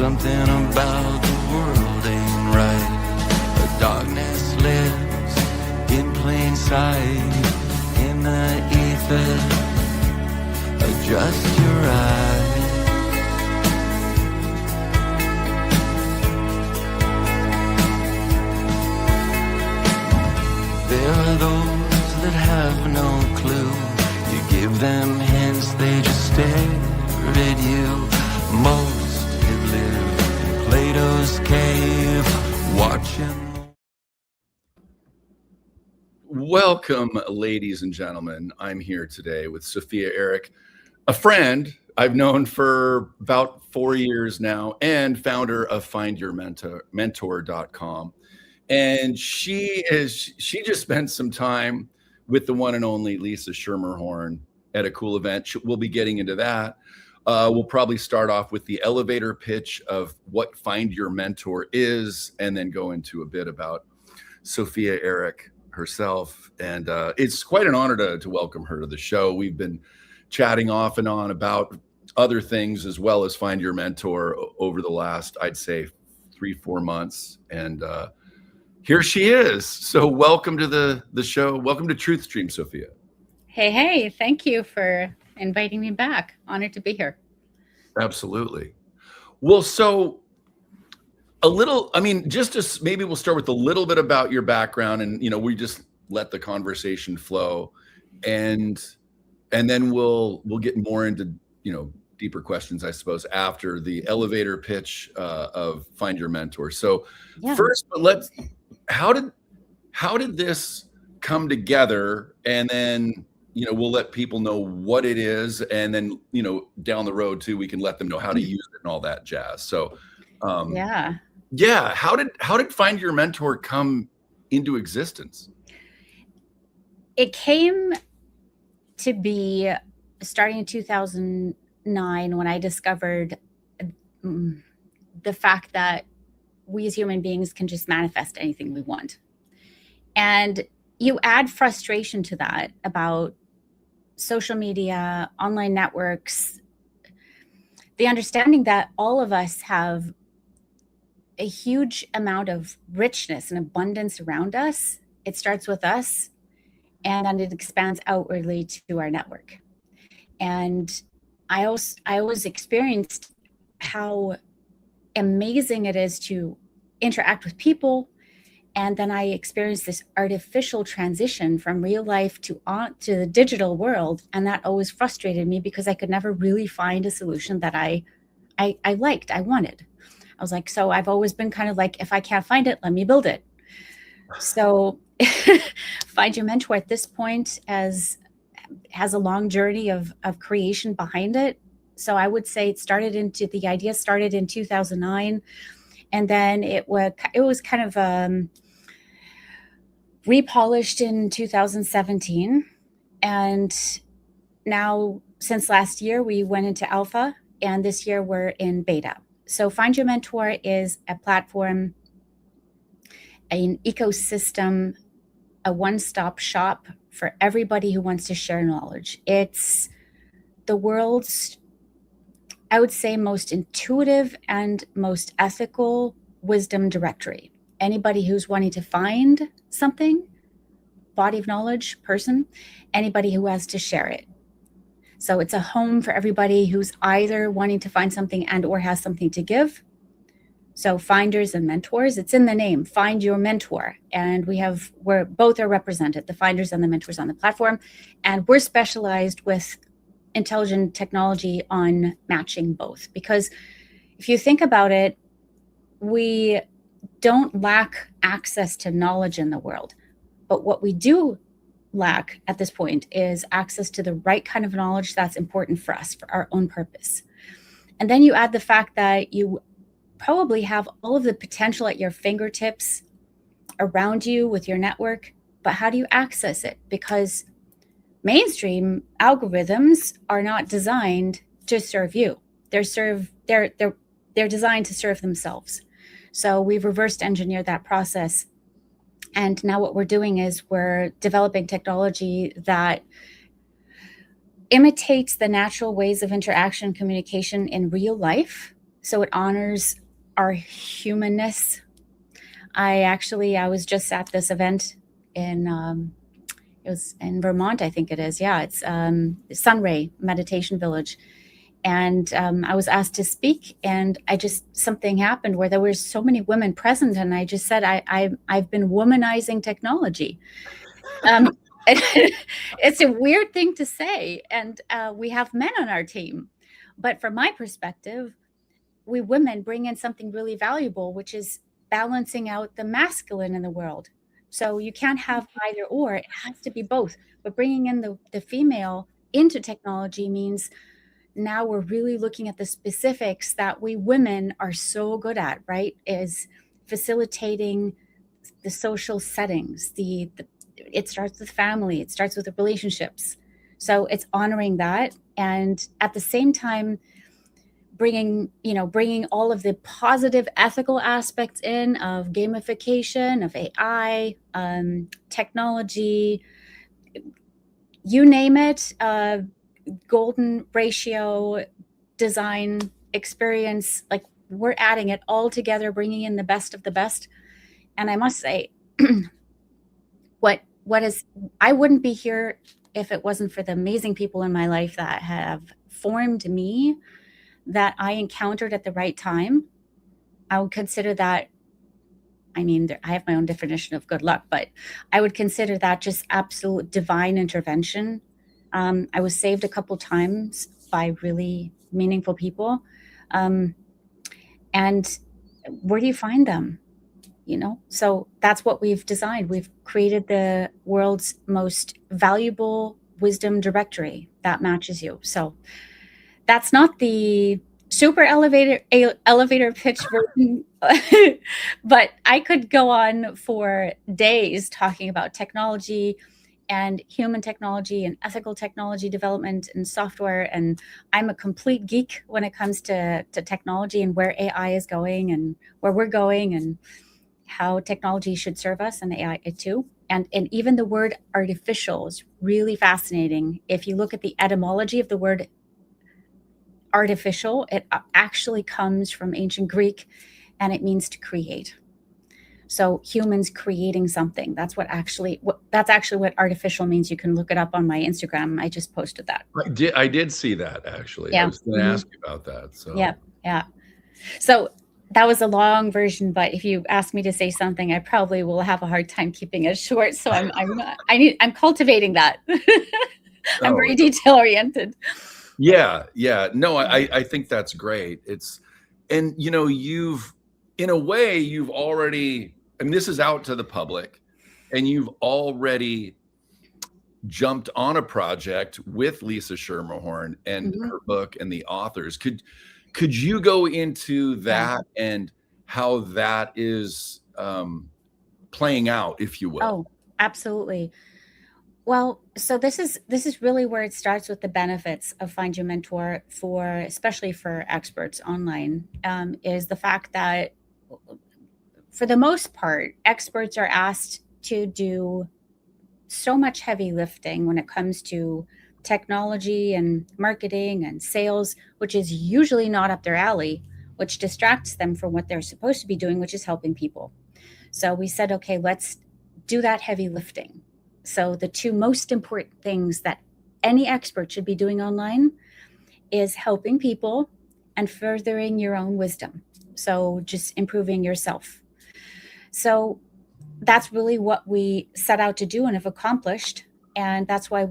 Something about the world ain't right. The darkness lives in plain sight. In the ether, adjust your eyes. There are those that have no clue. You give them hints, they just stare at you. Most have lived in Plato's cave, watching. Welcome, ladies and gentlemen. I'm here today with Sophia Erik, a friend I've known for about 4 years now, and founder of findyourmentor.com. And she just spent some time with the one and only Lisa Schermerhorn at a cool event. We'll be getting into that. We'll probably start off with the elevator pitch of what Find Your Mentor is, and then go into a bit about Sophia Erik herself. And it's quite an honor to welcome her to the show. We've been chatting off and on about other things as well as Find Your Mentor over the last, I'd say, 3-4 months. And here she is. So welcome to the show. Welcome to Truth Stream, Sophia. Hey, thank you for inviting me back. Honored to be here. Absolutely. Well, so a little, maybe we'll start with a little bit about your background, and, we just let the conversation flow, and then we'll get more into, deeper questions, I suppose, after the elevator pitch of Find Your Mentor. So yeah. First, how did this come together? And then, we'll let people know what it is, and then, down the road too, we can let them know how to use it and all that jazz. So, yeah. How did Find Your Mentor come into existence? It came to be starting in 2009 when I discovered the fact that we as human beings can just manifest anything we want. And you add frustration to that about social media, online networks, the understanding that all of us have a huge amount of richness and abundance around us. It starts with us, and then it expands outwardly to our network. And I always experienced how amazing it is to interact with people. And then I experienced this artificial transition from real life to the digital world. And that always frustrated me because I could never really find a solution that I liked, I wanted. I was like, so I've always been kind of like, if I can't find it, let me build it. So Find Your Mentor at this point has a long journey of creation behind it. So I would say the idea started in 2009. And then it was kind of repolished in 2017. And now, since last year, we went into alpha, and this year we're in beta. So Find Your Mentor is a platform, an ecosystem, a one-stop shop for everybody who wants to share knowledge. It's the world's, I would say, most intuitive and most ethical wisdom directory. Anybody who's wanting to find something, body of knowledge, person, anybody who has to share it. So it's a home for everybody who's either wanting to find something and or has something to give. So finders and mentors, it's in the name, Find Your Mentor. And we're both are represented, the finders and the mentors on the platform. And we're specialized with intelligent technology on matching both. Because if you think about it, we don't lack access to knowledge in the world. But what we do lack at this point is access to the right kind of knowledge that's important for us, for our own purpose. And then you add the fact that you probably have all of the potential at your fingertips around you with your network, but how do you access it? Because mainstream algorithms are not designed to serve you. They're designed to serve themselves. So we've reversed engineered that process. And now what we're doing is we're developing technology that imitates the natural ways of interaction and communication in real life, So it honors our humanness. I was just at this event in it was in Vermont, I think it is. Yeah, it's Sunray Meditation Village, and I was asked to speak, and something happened where there were so many women present, and I just said I've been womanizing technology. Um, it's a weird thing to say, and we have men on our team, but from my perspective, we women bring in something really valuable, which is balancing out the masculine in the world. So you can't have either or, it has to be both. But bringing in the female into technology means now we're really looking at the specifics that we women are so good at, right? Is facilitating the social settings, it starts with family, it starts with the relationships. So it's honoring that, and at the same time bringing all of the positive ethical aspects in of gamification, of AI, technology, you name it, golden ratio, design, experience, like we're adding it all together, bringing in the best of the best. And I must say, I wouldn't be here if it wasn't for the amazing people in my life that have formed me, that I encountered at the right time. I would consider that, I mean, I have my own definition of good luck, but I would consider that just absolute divine intervention. I was saved a couple times by really meaningful people. And where do you find them? So that's what we've designed. We've created the world's most valuable wisdom directory that matches you. So that's not the super elevator pitch version, but I could go on for days talking about technology and human technology and ethical technology development and software. And I'm a complete geek when it comes to technology and where AI is going and where we're going and how technology should serve us, and AI too. And even the word artificial is really fascinating. If you look at the etymology of the word artificial, it actually comes from ancient Greek, and it means to create. So humans creating something. That's actually what artificial means. You can look it up on my Instagram. I just posted that. I did see that, actually. Yeah. I was going to ask you about that. So yeah. So that was a long version, but if you ask me to say something, I probably will have a hard time keeping it short. So I'm cultivating that. I'm very detail oriented. Yeah. No, I think that's great. And in a way, you've already, I mean, this is out to the public, and you've already jumped on a project with Lisa Schermerhorn and her book and the authors. Could you go into that and how that is playing out, if you will? Oh, absolutely. Well, so this is really where it starts with the benefits of Find Your Mentor, especially for experts online, is the fact that for the most part, experts are asked to do so much heavy lifting when it comes to technology and marketing and sales, which is usually not up their alley, which distracts them from what they're supposed to be doing, which is helping people. So we said, okay, let's do that heavy lifting. So the two most important things that any expert should be doing online is helping people and furthering your own wisdom. So just improving yourself. So that's really what we set out to do and have accomplished. And that's why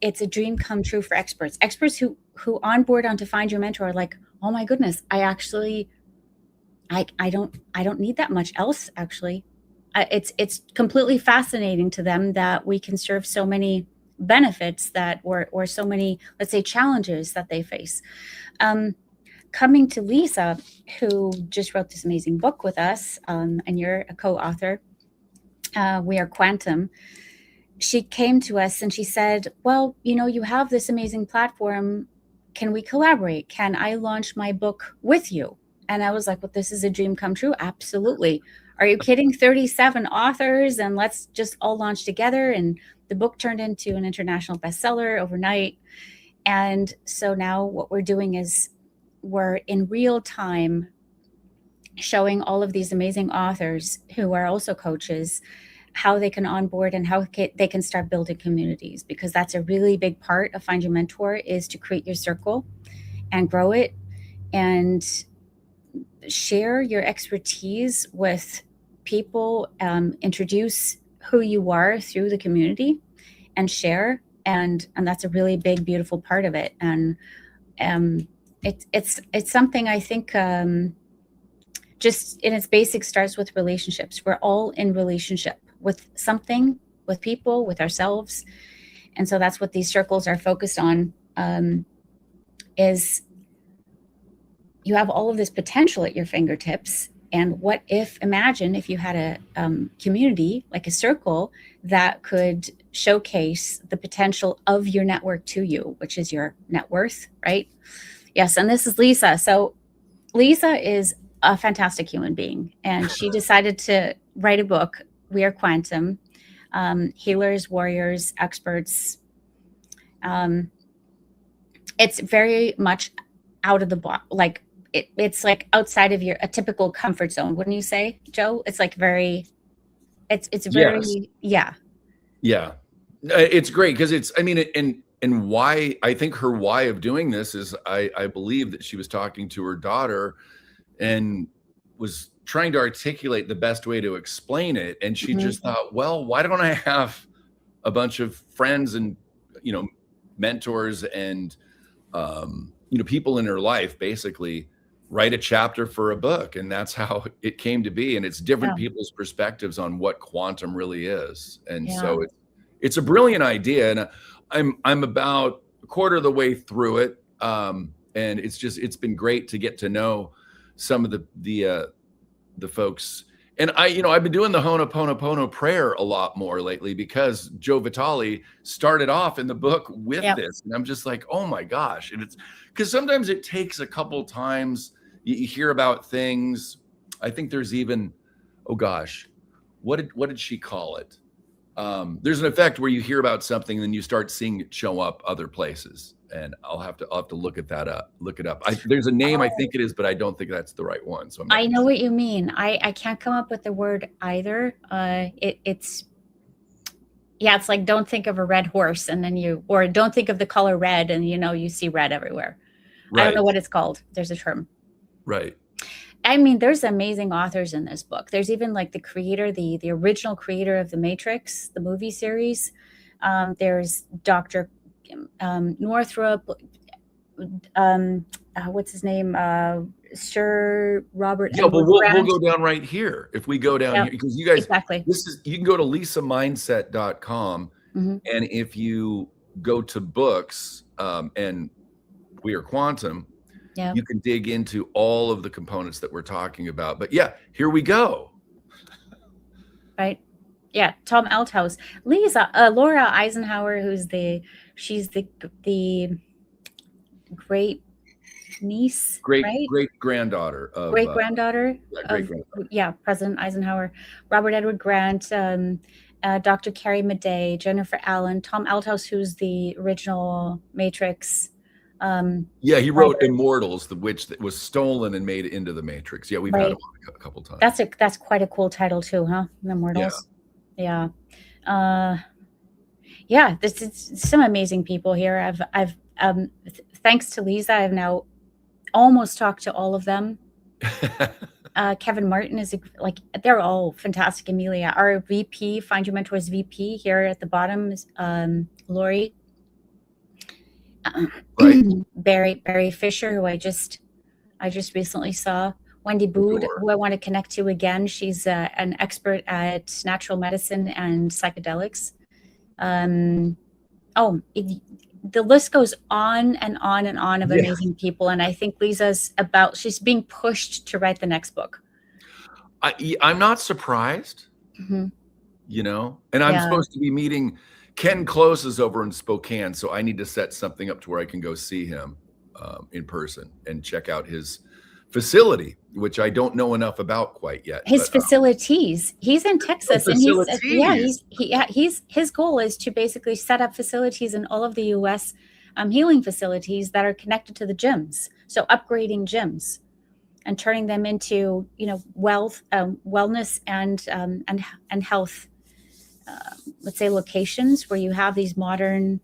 it's a dream come true for experts. Experts who onboard onto Find Your Mentor are like, oh my goodness, I don't need that much else, actually. It's completely fascinating to them that we can serve so many benefits or so many, let's say, challenges that they face. Coming to Lisa, who just wrote this amazing book with us, and you're a co-author, We Are Quantum. She came to us and she said, well, you have this amazing platform. Can we collaborate? Can I launch my book with you? And I was like, well, this is a dream come true. Absolutely. Are you kidding? 37 authors, and let's just all launch together. And the book turned into an international bestseller overnight. And so now what we're doing is we're in real time showing all of these amazing authors who are also coaches how they can onboard and how they can start building communities, because that's a really big part of Find Your Mentor, is to create your circle and grow it and share your expertise with people, introduce who you are through the community and share. And that's a really big, beautiful part of it. And it's something I think just in its basics starts with relationships. We're all in relationship with something, with people, with ourselves. And so that's what these circles are focused on, is you have all of this potential at your fingertips. And what if, imagine if you had a community, like a circle, that could showcase the potential of your network to you, which is your net worth, right? Yes, and this is Lisa. So Lisa is a fantastic human being, and she decided to write a book, We Are Quantum, Healers, Warriors, Experts. It's very much out of the box, like it's like outside of a typical comfort zone, wouldn't you say, Joe? It's like very, it's very, yes. Yeah. It's great because it's, I mean, and why, I think her why of doing this is I believe that she was talking to her daughter and was trying to articulate the best way to explain it. And she just thought, well, why don't I have a bunch of friends and, mentors and, people in her life basically write a chapter for a book. And that's how it came to be. And it's different people's perspectives on what quantum really is. And so it's a brilliant idea. And I'm about a quarter of the way through it. And it's been great to get to know some of the folks. And I've been doing the Ho'oponopono prayer a lot more lately because Joe Vitale started off in the book with this. And I'm just like, oh my gosh. And it's because sometimes it takes a couple times you hear about things. I think there's even, oh gosh, what did she call it? There's an effect where you hear about something and then you start seeing it show up other places. And I'll have to look it up. There's a name, I think it is, but I don't think that's the right one. So I know what you mean. I can't come up with the word either. It's like, don't think of a red horse and then or don't think of the color red and you see red everywhere. Right. I don't know what it's called. There's a term. Right. I mean, there's amazing authors in this book. There's even like the creator, the original creator of The Matrix, the movie series. There's Dr. Northrop, what's his name? Sir Robert. Yeah, but we'll go down right here. If we go down here, because you guys, exactly. You can go to lisamindset.com. And if you go to books and We Are Quantum, you can dig into all of the components that we're talking about. But yeah, here we go. Right. Yeah. Tom Althouse, Lisa, Laura Eisenhower, she's the great niece, great granddaughter of President Eisenhower, Robert Edward Grant, Dr. Carrie Madej, Jennifer Allen, Tom Althouse, who's the original Matrix. He wrote Immortals, which was stolen and made into the Matrix. Yeah, we've had him on a couple times. That's quite a cool title too, huh? Immortals. Yeah. There's some amazing people here. I've thanks to Lisa, I've now almost talked to all of them. Kevin Martin is they're all fantastic. Amelia, our VP, Find Your Mentor's VP here at the bottom is Lori. Barry Fisher, who I just recently saw. Wendy Bood, who I want to connect to again. She's an expert at natural medicine and psychedelics. The list goes on and on and on of amazing people. And I think she's being pushed to write the next book. I'm not surprised, and I'm supposed to be meeting Ken Close is over in Spokane. So I need to set something up to where I can go see him in person and check out his facility, which I don't know enough about quite yet. Facilities. He's in Texas, and his goal is to basically set up facilities in all of the U.S. Healing facilities that are connected to the gyms. So upgrading gyms and turning them into, wellness and health, let's say, locations where you have these modern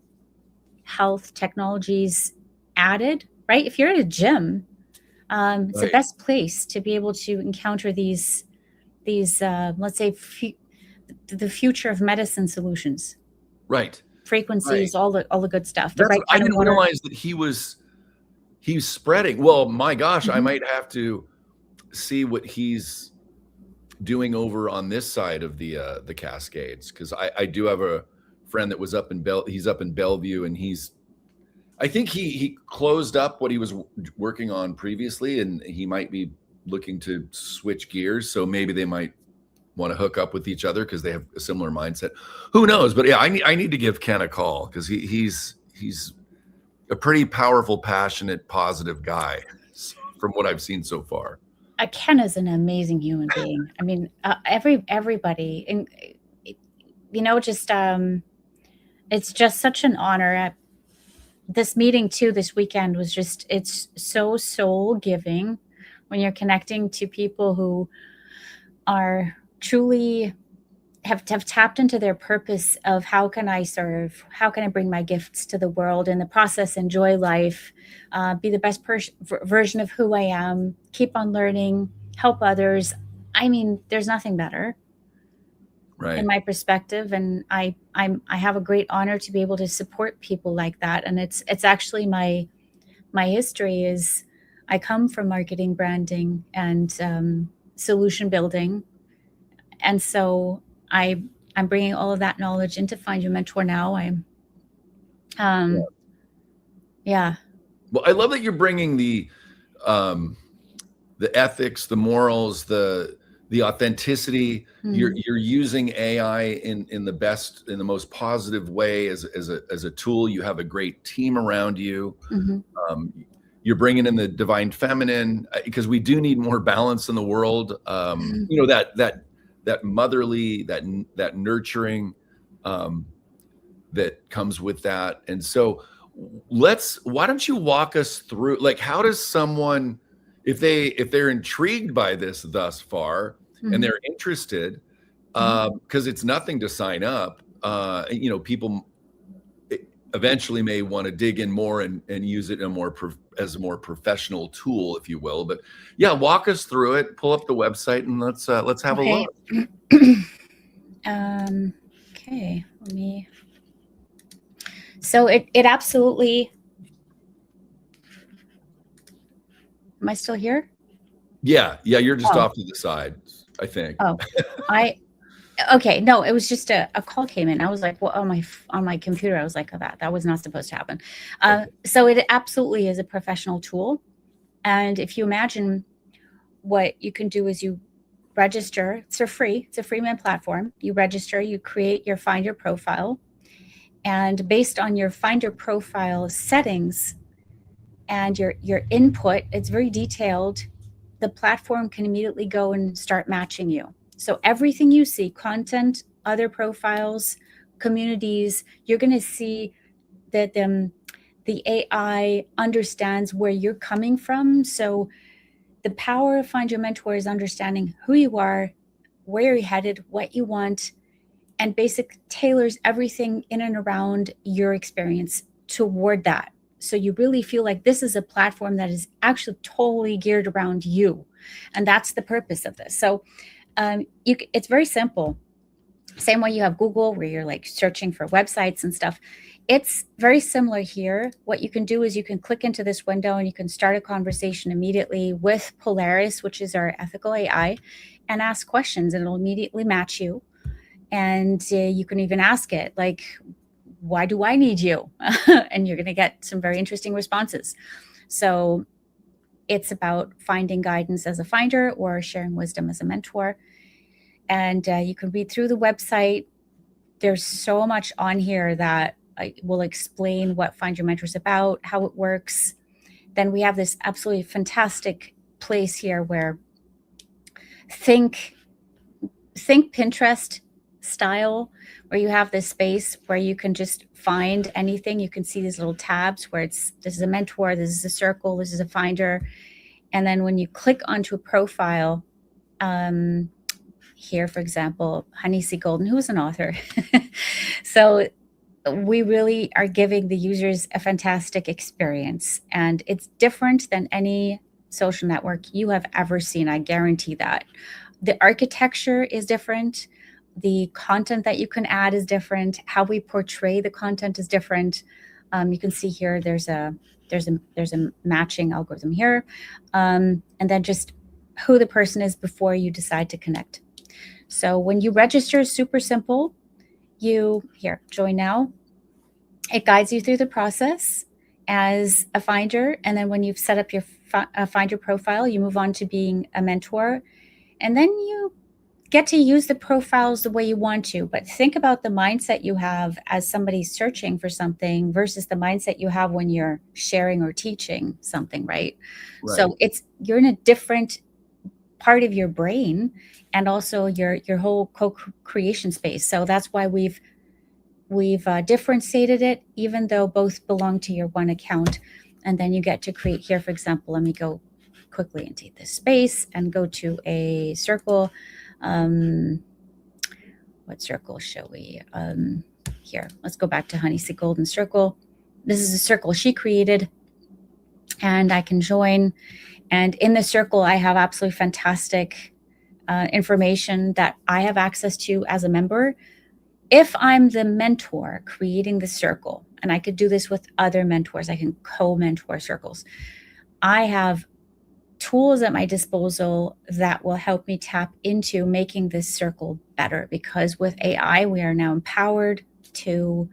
health technologies added, right? If you're at a gym, it's the Right. best place to be able to encounter these let's say, the future of medicine solutions, Right. frequencies, Right. all the good stuff, the That's right I kind of didn't water. realize that he's spreading. Well, my gosh, I Mhm. might have to see what he's doing over on this side of the Cascades, because I do have a friend that was he's up in Bellevue, and I think he closed up what he was working on previously, and he might be looking to switch gears. So maybe they might want to hook up with each other because they have a similar mindset. Who knows? But yeah, I need to give Ken a call, because he's a pretty powerful, passionate, positive guy from what I've seen so far. Ken is an amazing human being. I mean, everybody, and just it's just such an honor. This meeting too this weekend was just, it's so soul giving when you're connecting to people who are truly have tapped into their purpose of how can I serve, how can I bring my gifts to the world, in the process enjoy life, be the best version of who I am, keep on learning, help others. I mean, there's nothing better Right. in my perspective, and I have a great honor to be able to support people like that. And it's actually my history is, I come from marketing, branding, and solution building, and so I'm bringing all of that knowledge into Find Your Mentor now. Yeah. Well, I love that you're bringing the ethics, the morals, the authenticity. You're using AI in the most positive way as a tool. You have a great team around you. You're bringing in the divine feminine, because we do need more balance in the world. That motherly, that nurturing, that comes with that. And so why don't you walk us through, like, how does someone, if they're intrigued by this thus far, and they're interested, because it's nothing to sign up, people eventually may want to dig in more and use it as a more professional tool, if you will. But yeah, walk us through it, pull up the website, and let's have a look. Okay, so it absolutely, am I still here? Yeah, you're just off to the side, I think. Okay, no, it was just a call came in. I was like, well, on my computer, I was like, oh, that was not supposed to happen. So it absolutely is a professional tool. And if you imagine, what you can do is you register. It's for free. It's a freemium platform. You register, you create your Finder profile. And based on your Finder profile settings and your input, it's very detailed. The platform can immediately go and start matching you. So everything you see, content, other profiles, communities, you're going to see that the AI understands where you're coming from. So the power of Find Your Mentor is understanding who you are, where you're headed, what you want, and basically tailors everything in and around your experience toward that. So you really feel like this is a platform that is actually totally geared around you. And that's the purpose of this. So it's very simple. Same way you have Google, where you're like searching for websites and stuff. It's very similar here. What you can do is you can click into this window and you can start a conversation immediately with Polaris, which is our ethical AI, and ask questions, and it'll immediately match you. And you can even ask it, like, why do I need you? And you're going to get some very interesting responses. So it's about finding guidance as a finder or sharing wisdom as a mentor. And you can read through the website. There's so much on here that I will explain what Find Your Mentor is about, how it works. Then we have this absolutely fantastic place here where think Pinterest, style, where you have this space where you can just find anything. You can see these little tabs where this is a mentor, this is a circle, this is a finder. And then when you click onto a profile, here, for example, Honey C. Golden, who is an author. So we really are giving the users a fantastic experience, and it's different than any social network you have ever seen. I guarantee that. The architecture is different. The content that you can add is different. How we portray the content is different. You can see here there's a matching algorithm here, and then just who the person is before you decide to connect. So when you register, is super simple. You join now. It guides you through the process as a finder, and then when you've set up your finder profile, you move on to being a mentor, and then you get to use the profiles the way you want to. But think about the mindset you have as somebody searching for something versus the mindset you have when you're sharing or teaching something, right? So you're in a different part of your brain, and also your whole co-creation space. So that's why we've differentiated it, even though both belong to your one account. And then you get to create here, for example, let me go quickly into this space and go to a circle. What circle shall we? Here, let's go back to Honey C. Golden circle. This is a circle she created, and I can join. And in the circle, I have absolutely fantastic information that I have access to as a member. If I'm the mentor creating the circle, and I could do this with other mentors, I can co-mentor circles. I have tools at my disposal that will help me tap into making this circle better, because with AI, we are now empowered to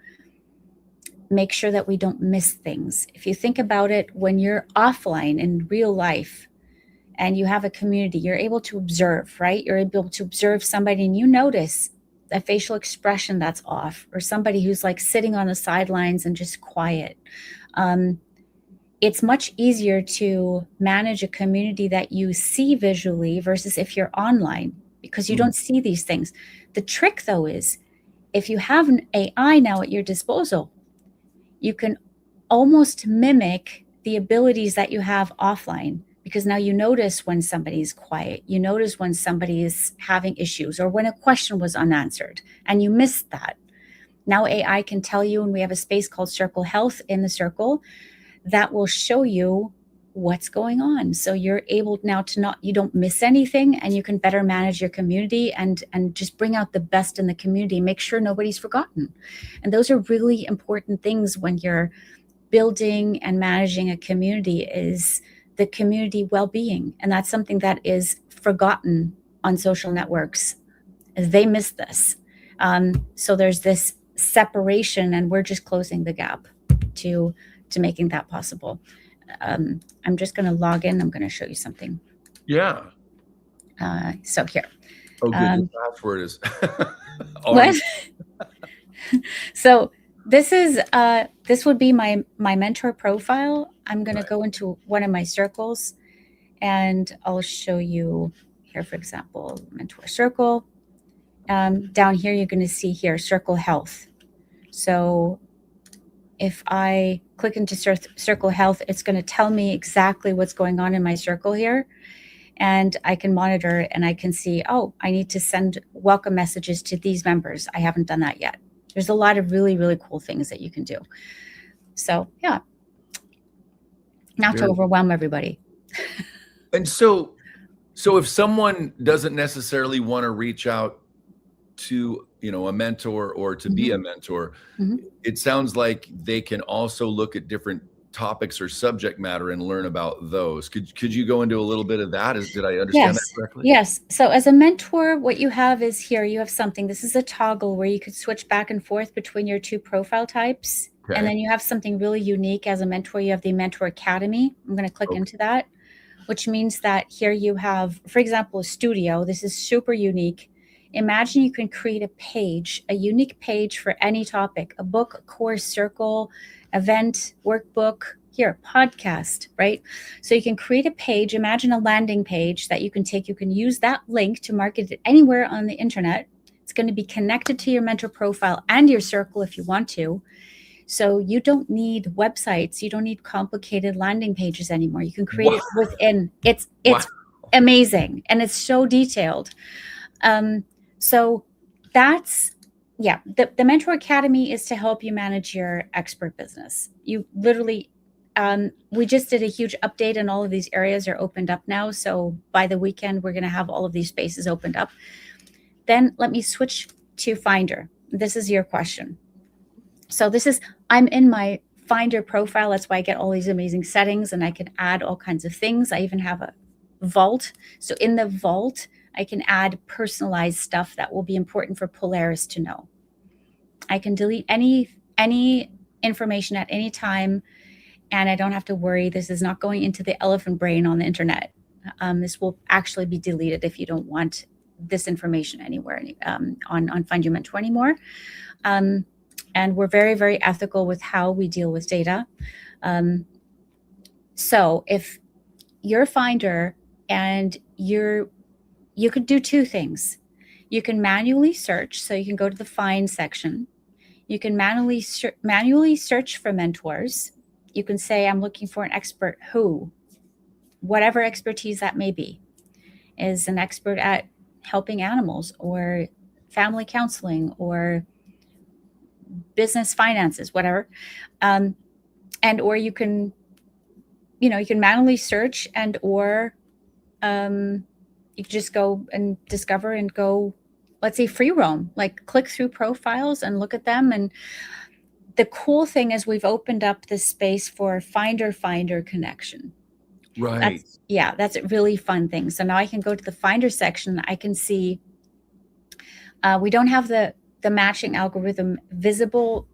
make sure that we don't miss things. If you think about it, when you're offline in real life and you have a community, you're able to observe, right? You're able to observe somebody and you notice a facial expression that's off, or somebody who's like sitting on the sidelines and just quiet. It's much easier to manage a community that you see visually versus if you're online, because you don't see these things. The trick, though, is if you have an AI now at your disposal, you can almost mimic the abilities that you have offline, because now you notice when somebody's quiet, you notice when somebody is having issues, or when a question was unanswered and you missed that. Now AI can tell you, and we have a space called Circle Health in the circle that will show you what's going on. So you're able now to you don't miss anything, and you can better manage your community and just bring out the best in the community, make sure nobody's forgotten. And those are really important things when you're building and managing a community, is the community well-being. And that's something that is forgotten on social networks. They miss this. So there's this separation, and we're just closing the gap to making that possible. I'm just going to log in. I'm going to show you something. Yeah. So here. Oh, good. The password is. What? So this would be my mentor profile. I'm going to go into one of my circles, and I'll show you here, for example, mentor circle. Down here, you're going to see here, Circle Health. So if I click into Circle Health, it's going to tell me exactly what's going on in my circle here. And I can monitor and I can see, oh, I need to send welcome messages to these members. I haven't done that yet. There's a lot of really, really cool things that you can do. So, yeah. Not to overwhelm everybody. And so if someone doesn't necessarily want to reach out to, a mentor or to be a mentor, it sounds like they can also look at different topics or subject matter and learn about those. Could you go into a little bit of that? Did I understand that correctly? Yes. So as a mentor, what you have is here, you have something. This is a toggle where you could switch back and forth between your two profile types. Okay. And then you have something really unique as a mentor. You have the Mentor Academy. I'm going to click into that, which means that here you have, for example, a studio. This is super unique. Imagine you can create a page, a unique page for any topic, a book, a course, circle, event, workbook, here, podcast, right? So you can create a page. Imagine a landing page that you can take. You can use that link to market it anywhere on the internet. It's going to be connected to your mentor profile and your circle if you want to. So you don't need websites. You don't need complicated landing pages anymore. You can create it within. It's amazing, and it's so detailed. So that's, yeah, the Mentor Academy is to help you manage your expert business. You literally, we just did a huge update, and all of these areas are opened up now. So by the weekend, we're going to have all of these spaces opened up. Then let me switch to Finder. This is your question. So I'm in my Finder profile. That's why I get all these amazing settings, and I can add all kinds of things. I even have a vault. So in the vault, I can add personalized stuff that will be important for Polaris to know. I can delete any information at any time, and I don't have to worry. This is not going into the elephant brain on the internet. This will actually be deleted if you don't want this information anywhere on Find Your Mentor anymore. And we're very, very ethical with how we deal with data. So if you're a Finder and you could do two things. You can manually search, so you can go to the Find section. You can manually search for mentors. You can say, I'm looking for an expert who, whatever expertise that may be, is an expert at helping animals or family counseling or business finances, whatever. And or you can manually search, and or you can just go and discover and go, let's say, free roam, like click through profiles and look at them. And the cool thing is we've opened up this space for Finder connection. Right. That's a really fun thing. So now I can go to the Finder section. I can see, we don't have the matching algorithm visible.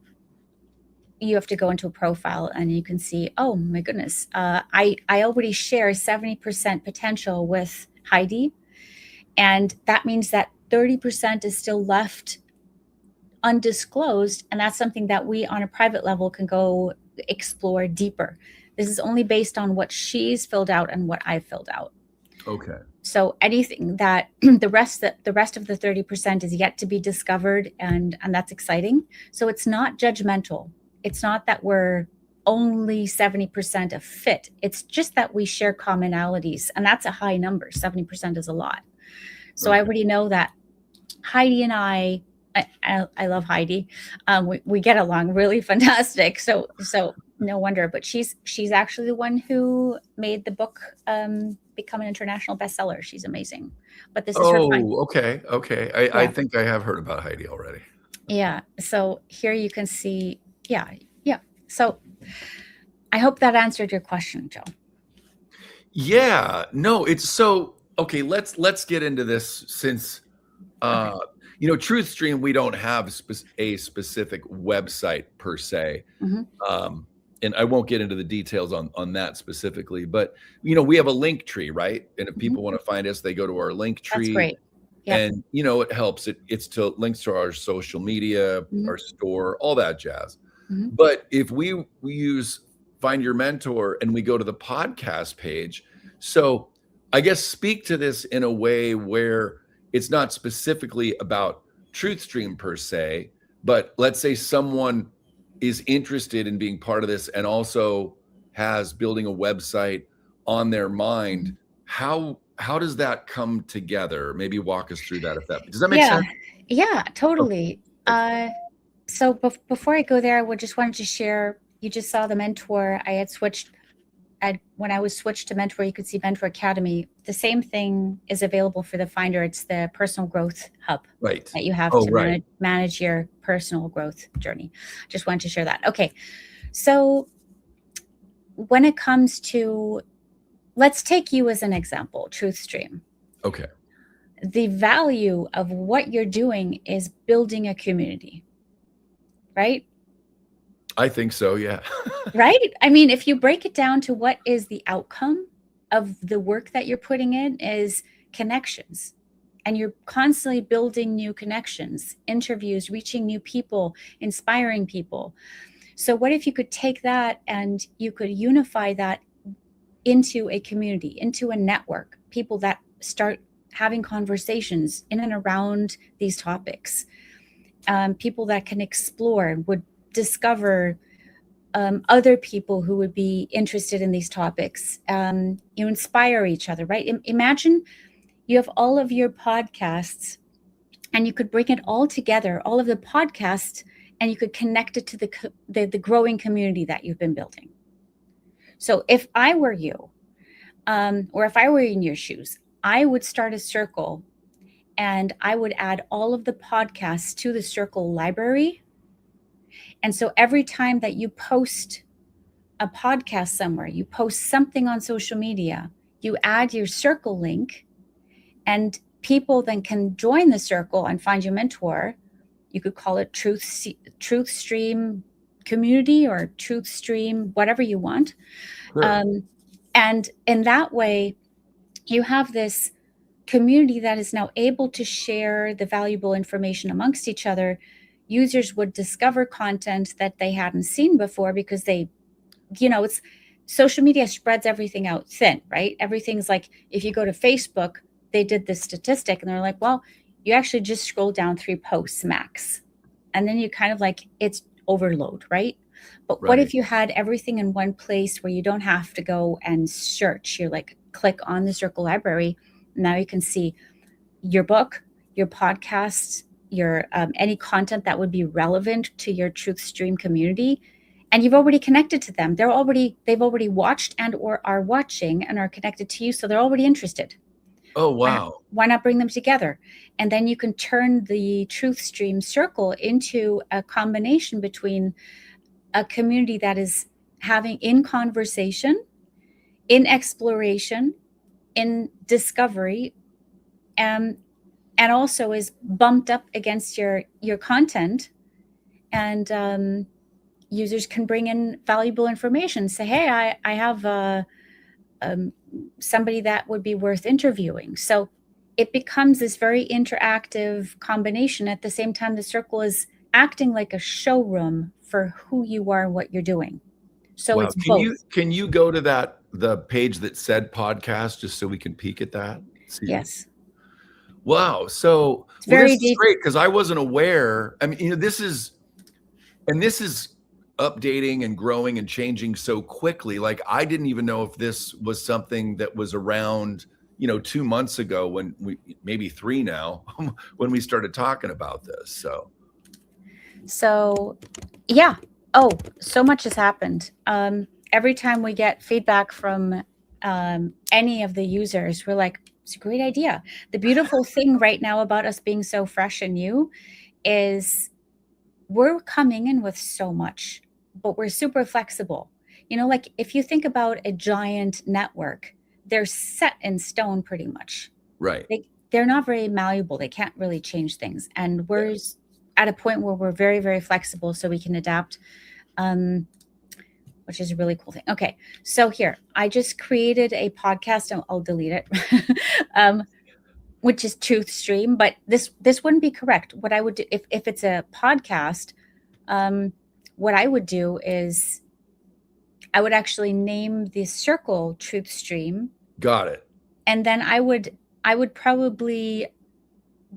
You have to go into a profile and you can see, oh my goodness, I already share 70% potential with Heidi. And that means that 30% is still left undisclosed. And that's something that we on a private level can go explore deeper. This is only based on what she's filled out and what I've filled out. Okay. So anything that the rest of the 30% is yet to be discovered, and that's exciting. So it's not judgmental. It's not that we're only 70% a fit. It's just that we share commonalities, and that's a high number. 70% is a lot. So I already know that Heidi and I love Heidi. We get along really fantastic. So no wonder. But she's actually the one who made the book become an international bestseller. She's amazing. But this is her fun. Okay. I think I have heard about Heidi already. Yeah. So here you can see. Yeah. So I hope that answered your question, Joe. Yeah. No, it's so okay. Let's get into this since TruthStream, we don't have a specific website per se. Mm-hmm. And I won't get into the details on that specifically, but we have a link tree, right? And if people want to find us, they go to our link tree. That's great. Yep. And it helps. It's to links to our social media, our store, all that jazz. Mm-hmm. But if we use Find Your Mentor and we go to the podcast page, so I guess speak to this in a way where it's not specifically about TruthStream per se, but let's say someone is interested in being part of this and also has building a website on their mind. How does that come together? Maybe walk us through that. Does that make sense? Yeah, totally. Okay. So before I go there, I just wanted to share, you just saw the Mentor. I had switched. When I was switched to Mentor, you could see Mentor Academy. The same thing is available for the Finder. It's the personal growth hub that you have to manage your personal growth journey. Just wanted to share that. Okay. So when it comes to, let's take you as an example, TruthStream. Okay. The value of what you're doing is building a community, right? I think so, yeah. Right? I mean, if you break it down to what is the outcome of the work that you're putting in is connections. And you're constantly building new connections, interviews, reaching new people, inspiring people. So what if you could take that and you could unify that into a community, into a network, people that start having conversations in and around these topics. People that can explore would discover other people who would be interested in these topics. You inspire each other, right? Imagine you have all of your podcasts and you could bring it all together, all of the podcasts, and you could connect it to the growing community that you've been building. So if I were you, or if I were in your shoes, I would start a circle and I would add all of the podcasts to the circle library. And so every time that you post a podcast somewhere, you post something on social media, you add your circle link, and people then can join the circle and find your mentor. You could call it Truth Stream community or Truth Stream, whatever you want. Sure. And in that way, you have this community that is now able to share the valuable information amongst each other. Users would discover content that they hadn't seen before because they, it's social media spreads everything out thin, right? Everything's like, if you go to Facebook, they did this statistic and they're like, well, you actually just scroll down 3 posts max. And then you kind of like, it's overload, right? But what if you had everything in one place where you don't have to go and search? You're like, click on the circle library. Now you can see your book, your podcasts, your any content that would be relevant to your Truth Stream community. And you've already connected to them. They've already watched and or are watching and are connected to you. So they're already interested. Oh, wow. Why not bring them together? And then you can turn the Truth Stream circle into a combination between a community that is having in conversation, in exploration, in discovery, and also is bumped up against your content. And users can bring in valuable information. Say, hey, I have somebody that would be worth interviewing. So it becomes this very interactive combination. At the same time, the circle is acting like a showroom for who you are and what you're doing. So it's both. Can you go to the page that said podcast just so we can peek at that? See? Yes. Wow. So this is great because I wasn't aware. I mean, this is updating and growing and changing so quickly. Like I didn't even know if this was something that was around, 2 months ago when maybe 3 now, when we started talking about this. So yeah. Oh, so much has happened. Every time we get feedback from any of the users, we're like, it's a great idea. The beautiful thing right now about us being so fresh and new is we're coming in with so much, but we're super flexible. Like if you think about a giant network, they're set in stone pretty much. Right. They're not very malleable. They can't really change things. And we're at a point where we're very, very flexible so we can adapt, which is a really cool thing. Okay. So here, I just created a podcast and I'll delete it, which is Truth Stream, but this wouldn't be correct. What I would do if it's a podcast, what I would do is I would actually name the circle Truth Stream. Got it. And then I would probably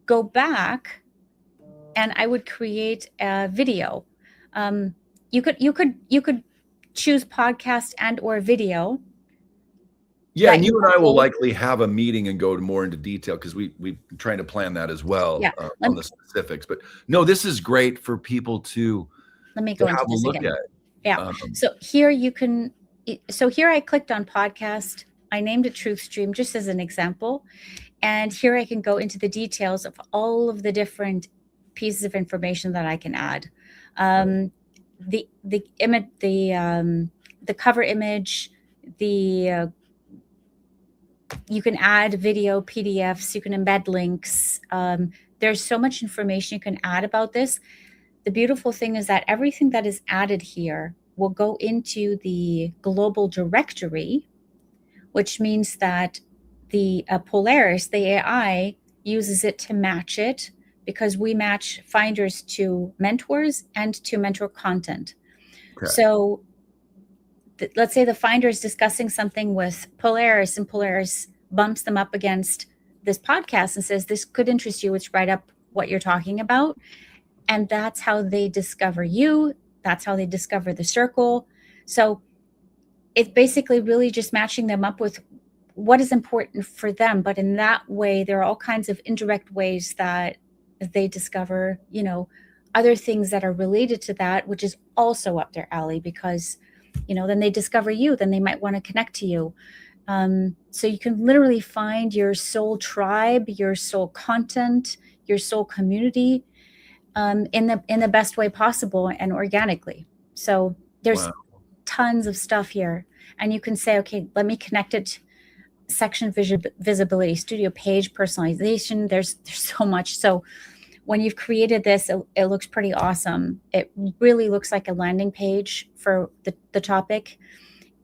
go back and I would create a video. You could choose podcast and or video. Yeah, and you and I will likely have a meeting and go more into detail because we're trying to plan that as well on the specifics. But no, this is great for people to let me go have into this a look again. at. Yeah. So here you can. So here I clicked on podcast. I named it Truth Stream just as an example, and here I can go into the details of all of the different pieces of information that I can add. The image, the cover image, you can add video, PDFs, you can embed links. There's so much information you can add about this. The beautiful thing is that everything that is added here will go into the global directory, which means that the Polaris, the AI, uses it to match it because we match finders to mentors and to mentor content. Okay. So let's say the finder is discussing something with Polaris and Polaris bumps them up against this podcast and says, this could interest you. It's right up what you're talking about. And that's how they discover you. That's how they discover the circle. So it's basically really just matching them up with what is important for them. But in that way, there are all kinds of indirect ways that they discover, other things that are related to that, which is also up their alley, because, then they discover you, then they might want to connect to you. So you can literally find your soul tribe, your soul content, your soul community, in the best way possible and organically. So there's tons of stuff here, and you can say, okay, let me connect it. Section visibility, studio page personalization. There's so much. So when you've created this, it looks pretty awesome. It really looks like a landing page for the topic.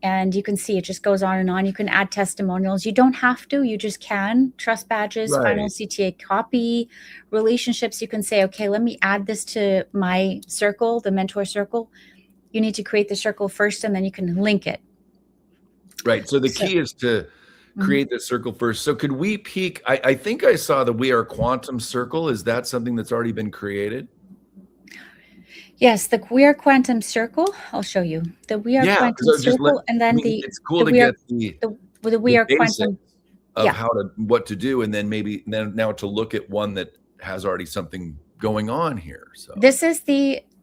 And you can see it just goes on and on. You can add testimonials. You don't have to, you just can. Trust badges, final CTA copy, relationships. You can say, okay, let me add this to my circle, the mentor circle. You need to create the circle first, and then you can link it. Right. So the key is to create the circle first. So could we peek? I think I saw the We Are Quantum Circle. Is that something that's already been created? Yes, the We Are Quantum Circle. I'll show you the We Are Quantum Circle, and then it's cool to get the We Are Quantum of what to do, and then now to look at one that has already something going on here. So this is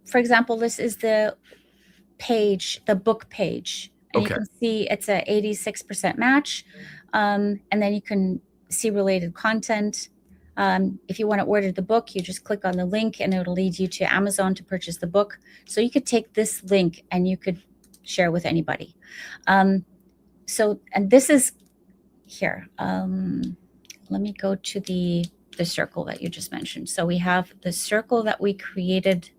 for example, this is the page, the book page, and you can see it's a 86% match, and then you can see related content. If you want to order the book, you just click on the link and it'll lead you to Amazon to purchase the book. So you could take this link and you could share with anybody. And this is here. Let me go to the circle that you just mentioned. So we have the circle that we created.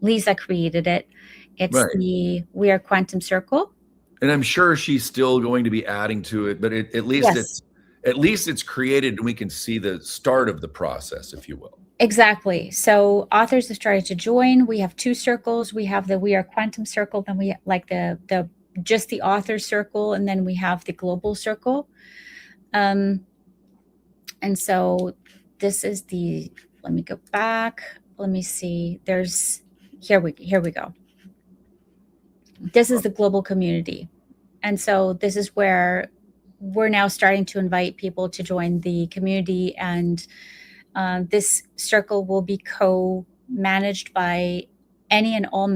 Lisa created it. It's the We Are Quantum Circle. And I'm sure she's still going to be adding to it, but at least it's created and we can see the start of the process, if you will. Exactly. So authors have started to join. We have 2 circles. We have the We Are Quantum Circle, then we like the just the author circle, and then we have the global circle. And so this is let me go back. Let me see. Here we go. This is the global community. And so this is where we're now starting to invite people to join the community, and this circle will be co-managed by any and all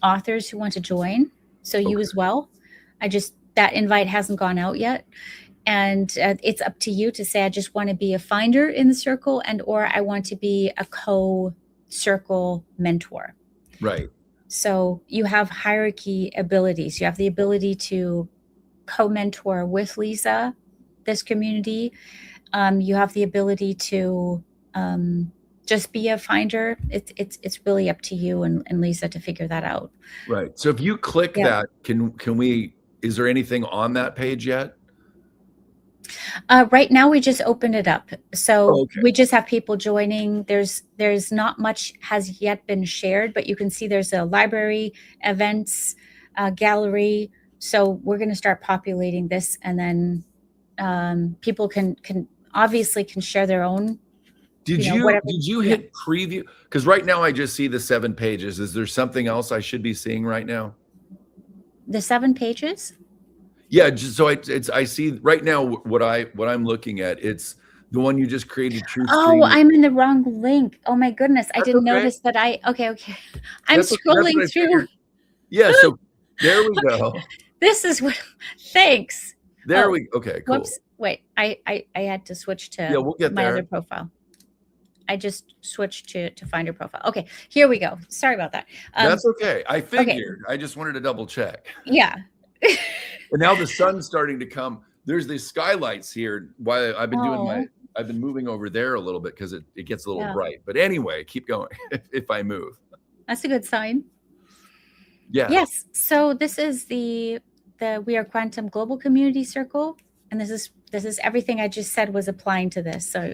authors who want to join. So you as well. That invite hasn't gone out yet. And it's up to you to say, I just want to be a finder in the circle, or I want to be a co-circle mentor. Right. So you have hierarchy abilities. You have the ability to co-mentor with Lisa, this community. You have the ability to just be a finder. It's really up to you and Lisa to figure that out. Right. So if you click that, can we? Is there anything on that page yet? Right now, we just opened it up. So we just have people joining. There's not much has yet been shared, but you can see there's a library, events, gallery. So we're going to start populating this, and then people can obviously share their own. Did you hit preview? Because right now I just see the 7 pages. Is there something else I should be seeing right now? The 7 pages? Yeah, just so I see right now what I'm looking at. It's the one you just created. Oh, I'm in the wrong link. Oh my goodness, I didn't notice that. Okay. I'm scrolling through. Yeah, so there we go. This is what. Thanks. Okay, cool. Whoops. Wait, I had to switch to we'll get my other profile. I just switched to Finder profile. Okay, here we go. Sorry about that. That's okay. I figured. I just wanted to double check. Yeah. And now the sun's starting to come. There's these skylights here. Why I've been I've been moving over there a little bit because it gets a little bright. But anyway, keep going if I move. That's a good sign. Yeah. Yes. So this is the We Are Quantum Global Community Circle, and this is everything I just said was applying to this. So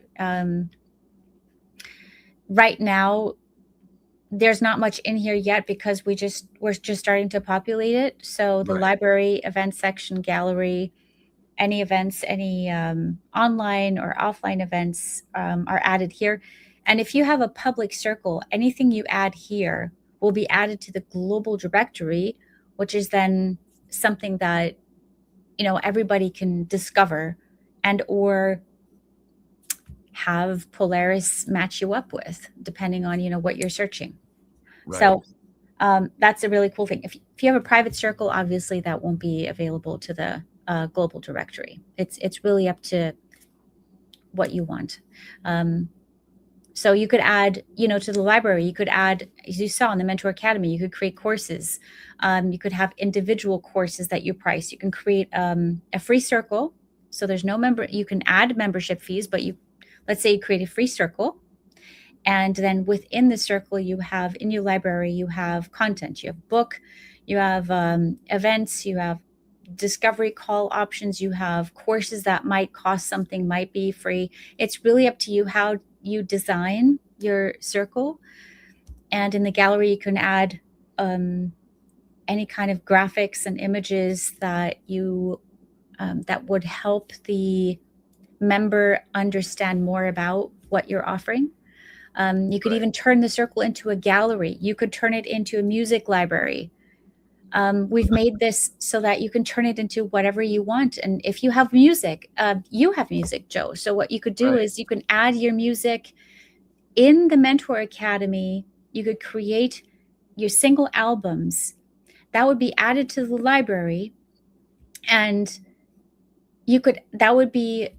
right now, there's not much in here yet because we're just starting to populate it. So the library, event section, gallery, any events, any online or offline events are added here. And if you have a public circle, anything you add here will be added to the global directory, which is then something that, you know, everybody can discover and or have Polaris match you up with, depending on, you know, what you're searching. Right. So that's a really cool thing. If you have a private circle, obviously that won't be available to the global directory. It's really up to what you want. So you could add, you know, to the library, you could add, as you saw in the Mentor Academy, you could create courses. You could have individual courses that you price. You can create a free circle. So there's no you can add membership fees, but let's say you create a free circle. And then within the circle, you have, in your library, you have content, you have book, you have events, you have discovery call options, you have courses that might cost something, might be free. It's really up to you how you design your circle. And in the gallery, you can add any kind of graphics and images that that would help the member understand more about what you're offering. You could even turn the circle into a gallery. You could turn it into a music library. We've made this so that you can turn it into whatever you want. And if you have music, Joe. So what you could do is you can add your music in the Mentor Academy. You could create your single albums that would be added to the library, and that would be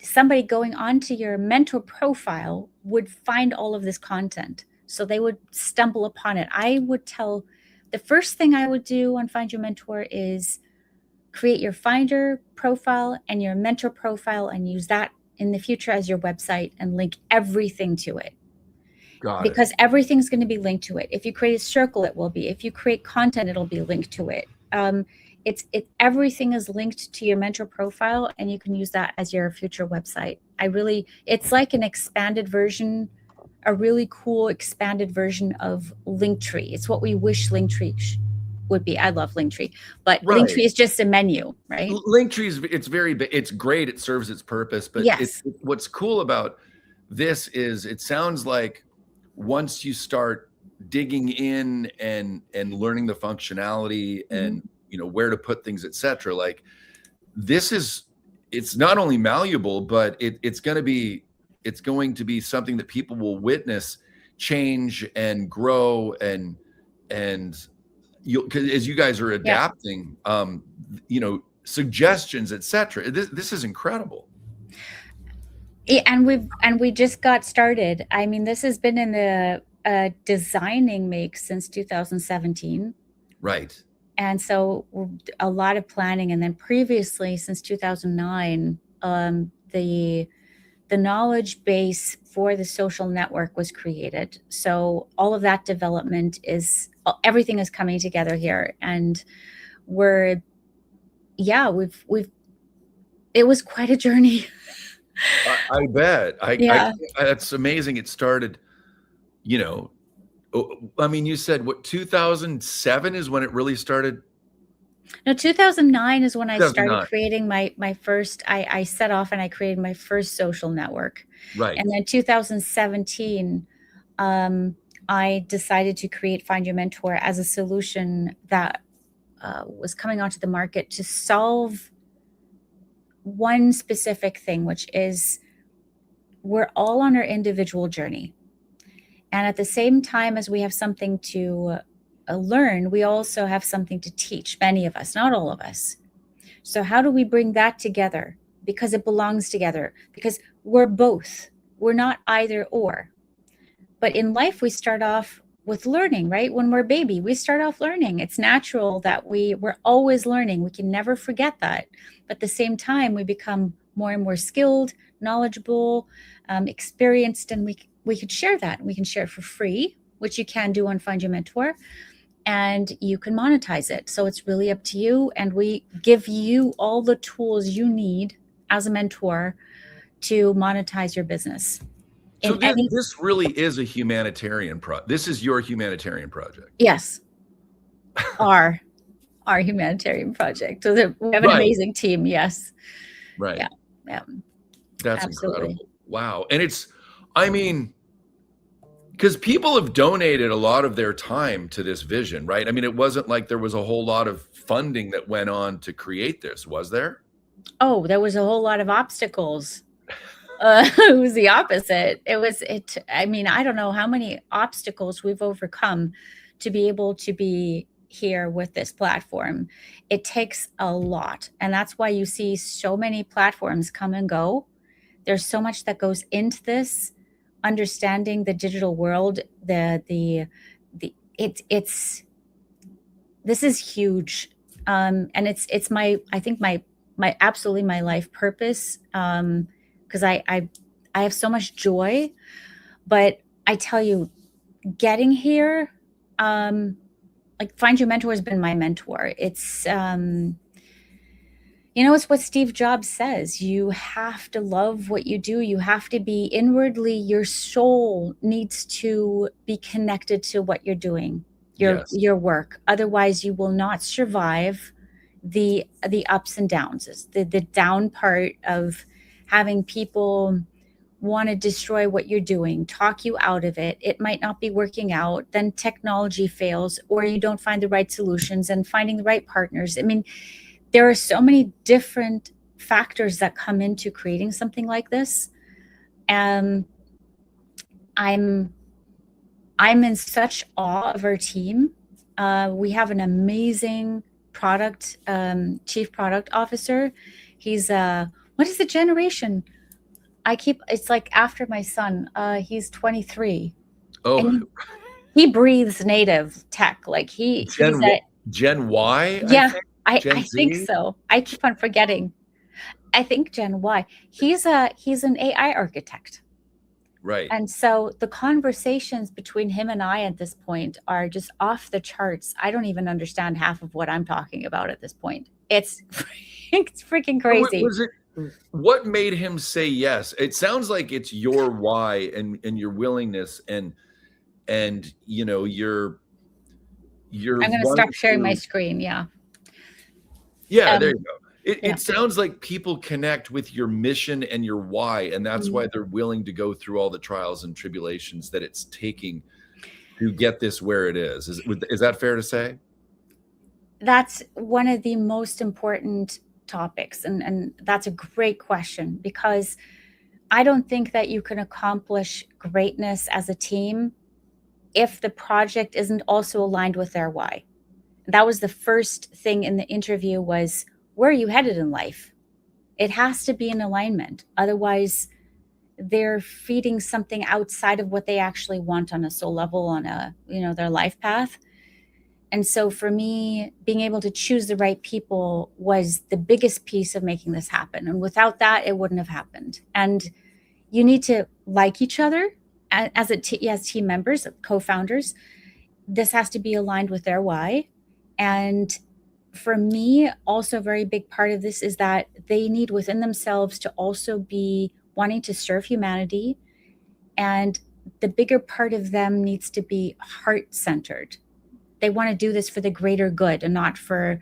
somebody going onto your mentor profile would find all of this content. So they would stumble upon it. The first thing I would do on Find Your Mentor is create your Finder profile and your mentor profile and use that in the future as your website and link everything to it. Because everything's going to be linked to it. If you create a circle, it will be. If you create content, it'll be linked to it. Everything is linked to your mentor profile, and you can use that as your future website. It's like an expanded version, a really cool expanded version of Linktree. It's what we wish Linktree would be. I love Linktree, but Linktree is just a menu, right? Linktree it's great. It serves its purpose, but yes. What's cool about this is it sounds like once you start digging in and learning the functionality and you know where to put things, etc., like it's not only malleable, but it's going to be something that people will witness change and grow and as you guys are adapting you know, suggestions, etc. This is incredible. And we just got started. I mean, this has been in the designing make since 2017. Right. And so a lot of planning. And then previously, since 2009, the knowledge base for the social network was created. So all of that development everything is coming together here. And it was quite a journey. I bet. That's amazing. It started, you know, I mean, you said 2007 is when it really started? No, 2009 is when I started creating my first, I set off and I created my first social network. Right. And then 2017, I decided to create Find Your Mentor as a solution that was coming onto the market to solve one specific thing, which is we're all on our individual journey. And at the same time as we have something to learn, we also have something to teach, many of us, not all of us. So how do we bring that together? Because it belongs together, because we're both. We're not either or. But in life, we start off with learning, right? When we're a baby, we start off learning. It's natural that we're always learning. We can never forget that. But at the same time, we become more and more skilled, knowledgeable, experienced, and we could share that. We can share it for free, which you can do on Find Your Mentor, and you can monetize it. So it's really up to you. And we give you all the tools you need as a mentor to monetize your business. So this really is a humanitarian project. This is your humanitarian project. Yes. Our our humanitarian project. So we have an Right. amazing team. Yes. Right. Yeah. Yeah. That's Absolutely. incredible. Wow. And I mean, because people have donated a lot of their time to this vision, right? I mean, it wasn't like there was a whole lot of funding that went on to create this, was there? Oh, there was a whole lot of obstacles. It was the opposite. I mean, I don't know how many obstacles we've overcome to be able to be here with this platform. It takes a lot. And that's why you see so many platforms come and go. There's so much that goes into this, understanding the digital world, it's this is huge. And it's I think my absolutely my life purpose. Because I have so much joy, but I tell you, getting here, like Find Your Mentor has been my mentor. It's it's what Steve Jobs says. You have to love what you do. You have to be inwardly, your soul needs to be connected to what you're doing, Yes. your work. Otherwise, you will not survive the ups and downs. The down part of having people want to destroy what you're doing, talk you out of it. It might not be working out. Then technology fails, or you don't find the right solutions, and finding the right partners. I mean, there are so many different factors that come into creating something like this. And I'm in such awe of our team. We have an amazing chief product officer. He's what is the generation? It's like after my son. He's 23. Oh, And he breathes native tech. Like Gen Y? Yeah, I Gen think Z? so. I keep on forgetting. I think Gen Y. He's an AI architect. Right. And so the conversations between him and I at this point are just off the charts. I don't even understand half of what I'm talking about at this point. It's freaking crazy. What made him say yes? It sounds like it's your why and your willingness and your I'm going to stop sharing my screen. Yeah. Yeah, there you go. Yeah. It sounds like people connect with your mission and your why, and that's why they're willing to go through all the trials and tribulations that it's taking to get this where it is. Is that fair to say? That's one of the most important topics, and that's a great question, because I don't think that you can accomplish greatness as a team if the project isn't also aligned with their why. That was the first thing in the interview was, where are you headed in life? It has to be in alignment. Otherwise, they're feeding something outside of what they actually want on a soul level, on their life path. And so for me, being able to choose the right people was the biggest piece of making this happen. And without that, it wouldn't have happened. And you need to like each other as team members, co-founders. This has to be aligned with their why. And for me, also a very big part of this is that they need within themselves to also be wanting to serve humanity. And the bigger part of them needs to be heart-centered. They want to do this for the greater good and not for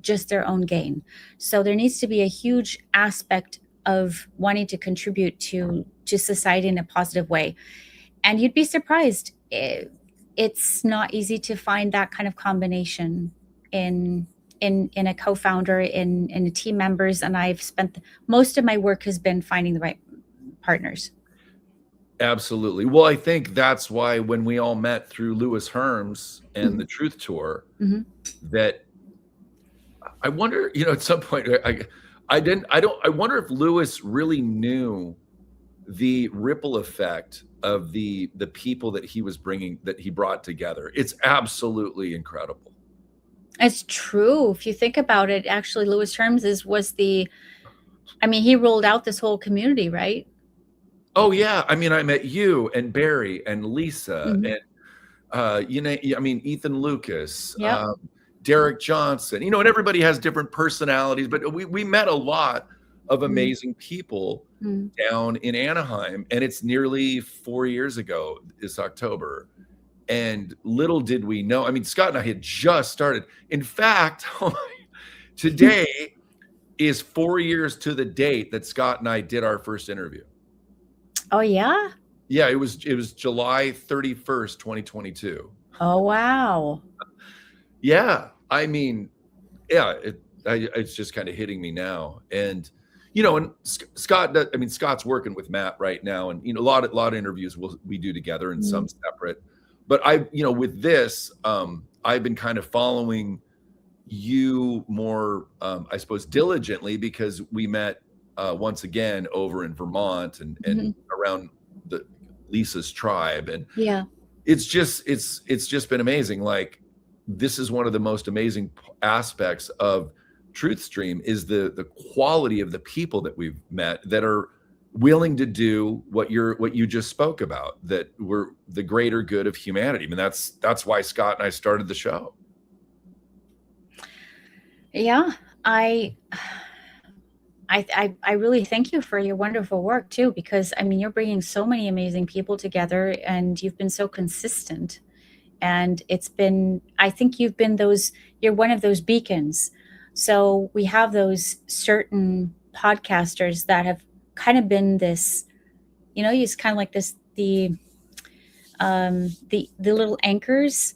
just their own gain. So there needs to be a huge aspect of wanting to contribute to society in a positive way. And you'd be surprised. It's not easy to find that kind of combination in a co-founder, in a team members. And I've spent most of my work has been finding the right partners. Absolutely. Well, I think that's why when we all met through Lewis Herms and the Truth Tour, that I wonder, at some point, I wonder if Lewis really knew the ripple effect of the people that he was bringing, that he brought together. It's absolutely incredible. It's true. If you think about it, actually, Lewis Herms he rolled out this whole community, right? Oh yeah. I mean, I met you and Barry and Lisa and Ethan Lucas, Derek Johnson, and everybody has different personalities, but we met a lot of amazing people down in Anaheim, and it's nearly 4 years ago this October. And little did we know, I mean, Scott and I had just started. In fact, today is 4 years to the date that Scott and I did our first interview. Oh, yeah? Yeah, it was July 31st, 2022. Oh, wow. Yeah, I mean, yeah, it's just kind of hitting me now. And and Scott, I mean, Scott's working with Matt right now, and a lot of interviews we do together and some separate. But with this, I've been kind of following you more, I suppose, diligently, because we met once again over in Vermont and around Lisa's tribe, and yeah, it's just been amazing. Like, this is one of the most amazing aspects of TruthStream is the quality of the people that we've met that are willing to do what you just spoke about, that we're the greater good of humanity. I mean, that's why Scott and I started the show. Yeah, I really thank you for your wonderful work too, because I mean, you're bringing so many amazing people together, and you've been so consistent. And I think you're one of those beacons. So we have those certain podcasters that have kind of been this, it's kind of like this, the little anchors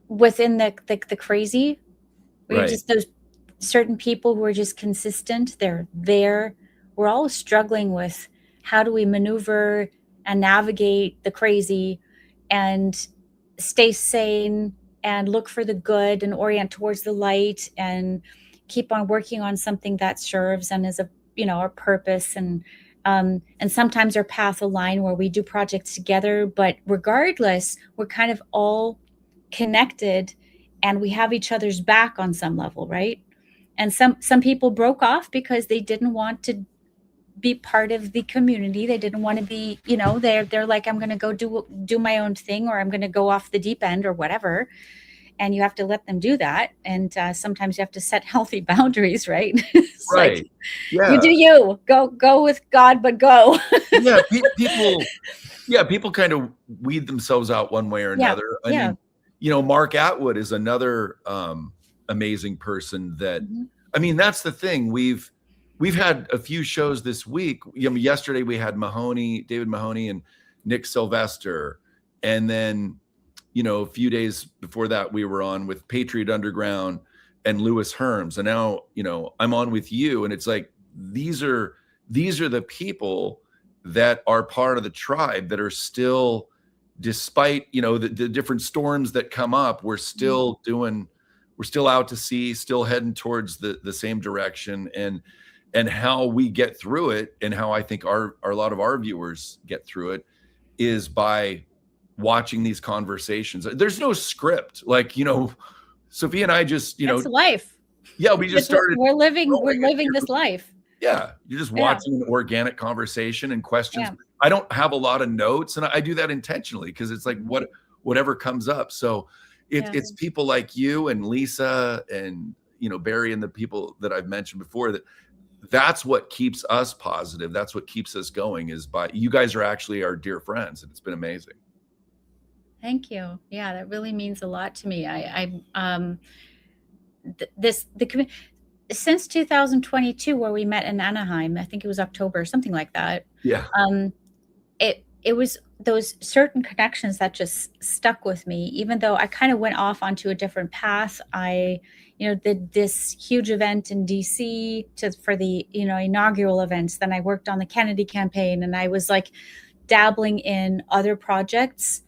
within the crazy, where you're just those certain people who are just consistent. They're there. We're all struggling with how do we maneuver and navigate the crazy and stay sane and look for the good and orient towards the light and keep on working on something that serves and is our purpose. And sometimes our paths align where we do projects together, but regardless, we're kind of all connected and we have each other's back on some level, right? And some people broke off because they didn't want to be part of the community. They didn't want to be, they're like, I'm going to go do my own thing, or I'm going to go off the deep end or whatever. And you have to let them do that. And sometimes you have to set healthy boundaries, right? Right. Like, yeah. You do you. Go with God, but go. People kind of weed themselves out one way or another. Yeah. I mean, Mark Atwood is another amazing person that, I mean, that's the thing. We've had a few shows this week. Yesterday we had David Mahoney and Nick Sylvester. And then, a few days before that, we were on with Patriot Underground and Louis Herms. And now, I'm on with you. And it's like, these are the people that are part of the tribe that are still, despite, the different storms that come up, we're still out to sea, still heading towards the same direction. And how we get through it, and how I think a lot of our viewers get through it, is by watching these conversations. There's no script. Like, Sophia and I just, It's life. Yeah, we just started. We're living this life. Yeah, you're just watching an organic conversation and questions. Yeah. I don't have a lot of notes, and I do that intentionally because it's like whatever comes up. So it's people like you and Lisa and Barry and the people that I've mentioned before, that's what keeps us positive. That's what keeps us going, is by you guys are actually our dear friends, and it's been amazing. Thank you. Yeah, that really means a lot to me. Since 2022, where we met in Anaheim, I think it was October, something like that. Yeah. It was those certain connections that just stuck with me, even though I kind of went off onto a different path. I did this huge event in DC for the inaugural events. Then I worked on the Kennedy campaign, and I was like dabbling in other projects.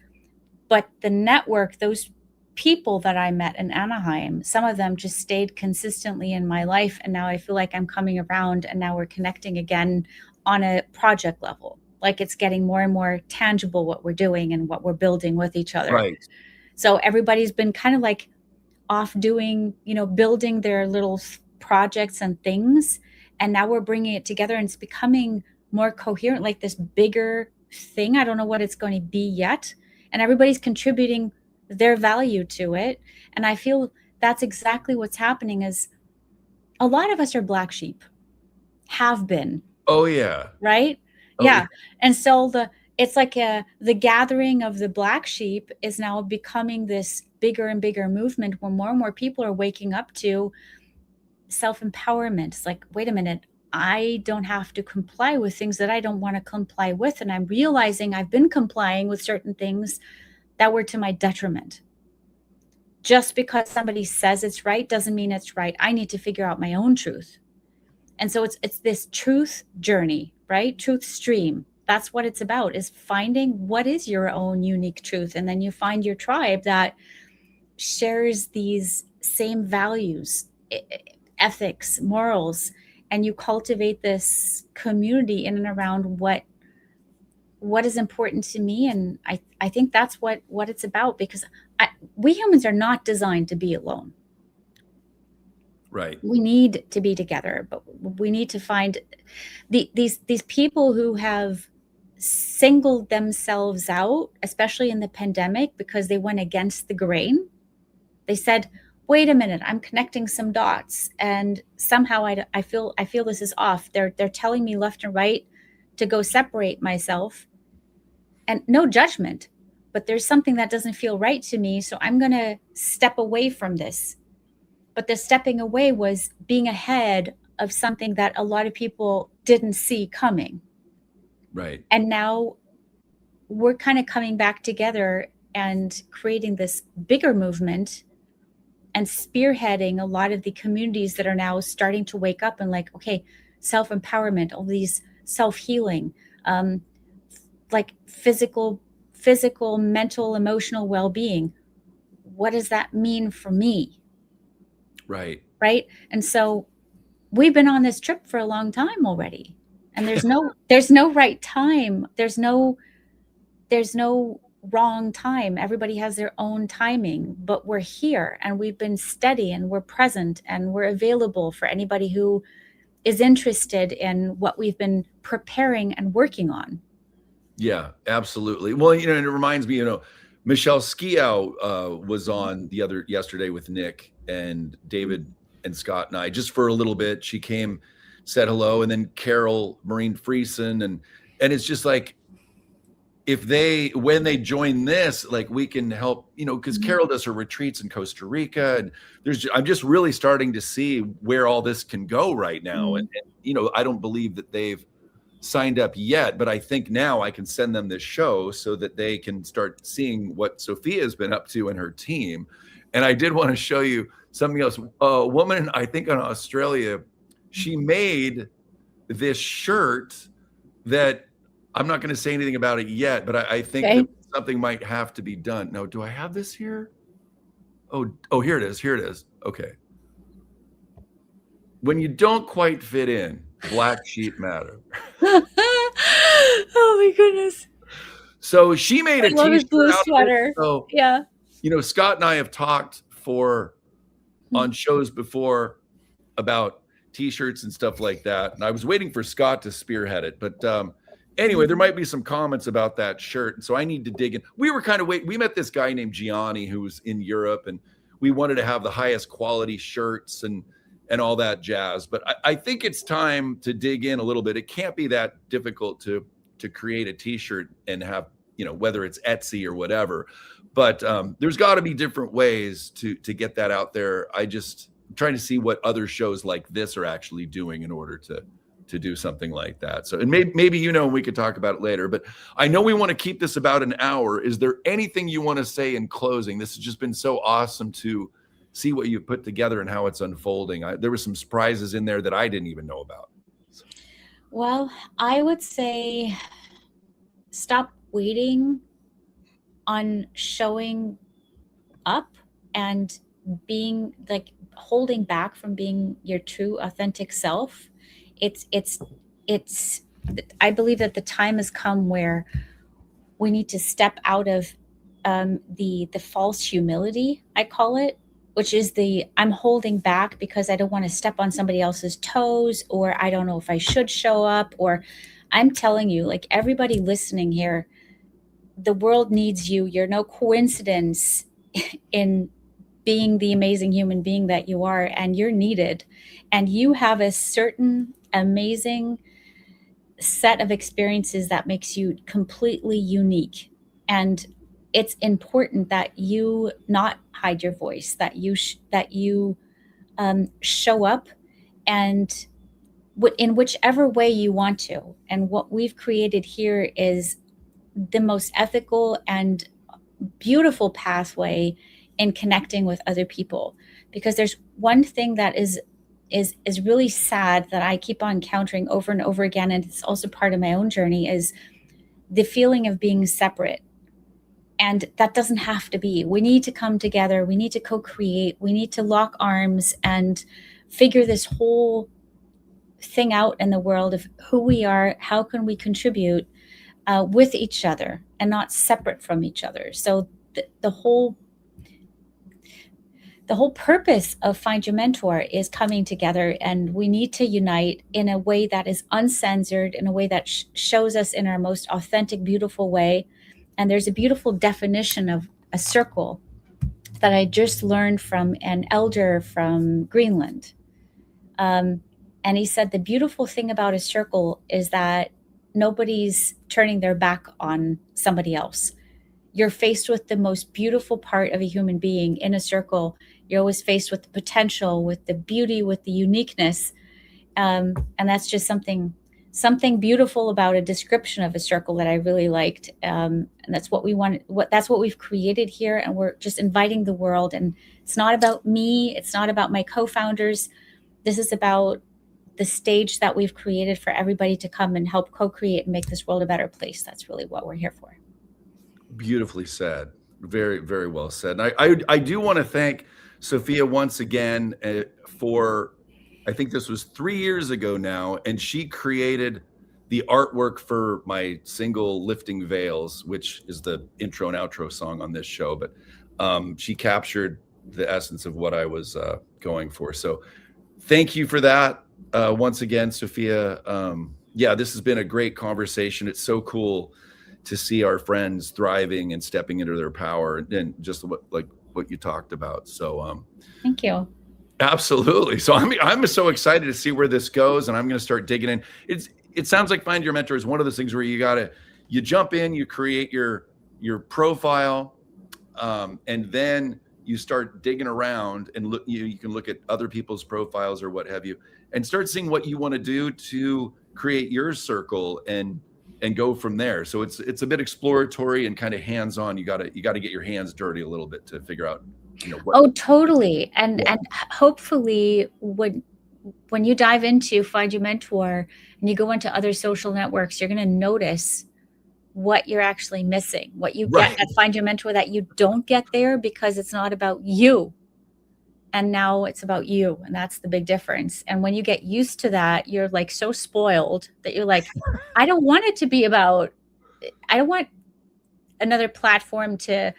But the network, those people that I met in Anaheim, some of them just stayed consistently in my life. And now I feel like I'm coming around, and now we're connecting again on a project level. Like, it's getting more and more tangible what we're doing and what we're building with each other. Right. So everybody's been kind of like off doing, building their little projects and things. And now we're bringing it together, and it's becoming more coherent, like this bigger thing. I don't know what it's going to be yet. And everybody's contributing their value to it. And I feel that's exactly what's happening, is a lot of us are black sheep, have been. Oh, yeah. Right? Oh, yeah. And so it's like the gathering of the black sheep is now becoming this bigger and bigger movement where more and more people are waking up to self-empowerment. It's like, wait a minute, I don't have to comply with things that I don't want to comply with. And I'm realizing I've been complying with certain things that were to my detriment. Just because somebody says it's right doesn't mean it's right. I need to figure out my own truth. And so it's this truth journey, right? Truth stream. That's what it's about, is finding what is your own unique truth. And then you find your tribe that shares these same values, ethics, morals, and you cultivate this community in and around what is important to me. And I think that's what it's about, because we humans are not designed to be alone. Right. We need to be together, but we need to find these people who have singled themselves out, especially in the pandemic, because they went against the grain. They said, wait a minute, I'm connecting some dots, and somehow I feel this is off. They're telling me left and right to go separate myself, and no judgment, but there's something that doesn't feel right to me, so I'm going to step away from this. But the stepping away was being ahead of something that a lot of people didn't see coming. Right. And now we're kind of coming back together and creating this bigger movement and spearheading a lot of the communities that are now starting to wake up and like, okay, self-empowerment, all these self-healing, like physical, mental, emotional well-being. What does that mean for me? Right. Right. And so we've been on this trip for a long time already. And there's no right time. There's no wrong time. Everybody has their own timing, but we're here and we've been steady and we're present and we're available for anybody who is interested in what we've been preparing and working on. Yeah, absolutely. Well, and it reminds me, Michelle Skiow was on yesterday with Nick and David and Scott and I, just for a little bit. She came, said hello, and then Carol Maureen Friesen, and it's just like, when they join this, like, we can help, because Carol does her retreats in Costa Rica, and I'm just really starting to see where all this can go right now. And I don't believe that they've signed up yet, but I think now I can send them this show so that they can start seeing what Sophia has been up to and her team. And I did want to show you something else. A woman, I think in Australia, she made this shirt that I'm not going to say anything about it yet, but I think that something might have to be done. Now, do I have this here? Oh, here it is. Here it is. Okay. When you don't quite fit in, black sheep matter. Oh my goodness. So she made a t-shirt blue out sweater. So, yeah. Scott and I have talked on shows before about t-shirts and stuff like that. And I was waiting for Scott to spearhead it. But anyway, there might be some comments about that shirt. And so I need to dig in. We were kind of we met this guy named Gianni who was in Europe, and we wanted to have the highest quality shirts and all that jazz. But I think it's time to dig in a little bit. It can't be that difficult to create a t-shirt and have, whether it's Etsy or whatever. But there's got to be different ways to get that out there. I'm trying to see what other shows like this are actually doing in order to do something like that. So, and maybe, we could talk about it later, but I know we want to keep this about an hour. Is there anything you want to say in closing? This has just been so awesome to see what you've put together and how it's unfolding. There were some surprises in there that I didn't even know about. Well, I would say stop waiting on showing up and being like holding back from being your true authentic self. I believe that the time has come where we need to step out of the false humility, I call it, which is I'm holding back because I don't want to step on somebody else's toes, or I don't know if I should show up, or I'm telling you, like, everybody listening here, the world needs you. You're no coincidence in being the amazing human being that you are, and you're needed. And you have a certain amazing set of experiences that makes you completely unique. And it's important that you not hide your voice, that you show up and in whichever way you want to. And what we've created here is the most ethical and beautiful pathway in connecting with other people. Because there's one thing that is really sad that I keep on encountering over and over again, and it's also part of my own journey, is the feeling of being separate. And that doesn't have to be. We need to come together. We need to co-create. We need to lock arms and figure this whole thing out in the world of who we are, how can we contribute with each other and not separate from each other. So the whole purpose of Find Your Mentor is coming together, and we need to unite in a way that is uncensored, in a way that shows us in our most authentic, beautiful way. And there's a beautiful definition of a circle that I just learned from an elder from Greenland. And he said the beautiful thing about a circle is that nobody's turning their back on somebody else. You're faced with the most beautiful part of a human being in a circle. You're always faced with the potential, with the beauty, with the uniqueness. And that's just something beautiful about a description of a circle that I really liked. And that's what we want. That's what we've created here. And we're just inviting the world. And it's not about me. It's not about my co-founders. This is about the stage that we've created for everybody to come and help co-create and make this world a better place. That's really what we're here for. Beautifully said. Very, very well said. And I do want to thank Sophia once again for, I think this was 3 years ago now, and she created the artwork for my single Lifting Veils, which is the intro and outro song on this show. But she captured the essence of what I was going for. So thank you for that. Once again, Sophia, yeah, this has been a great conversation. It's so cool to see our friends thriving and stepping into their power, and just what you talked about. So thank you. Absolutely. So I'm so excited to see where this goes, and I'm going to start digging in. It sounds like Find Your Mentor is one of those things where you jump in, you create your profile, and then you start digging around and look. You can look at other people's profiles or what have you, and start seeing what you want to do to create your circle and go from there. So it's a bit exploratory and kind of hands-on. You got to get your hands dirty a little bit to figure out, oh, totally. And hopefully when you dive into Find Your Mentor and you go into other social networks, you're going to notice what you're actually missing, what you get at Find Your Mentor that you don't get there, because it's not about you. And now it's about you. And that's the big difference. And when you get used to that, you're like so spoiled that you're like, I don't want it to be about, I don't want another platform to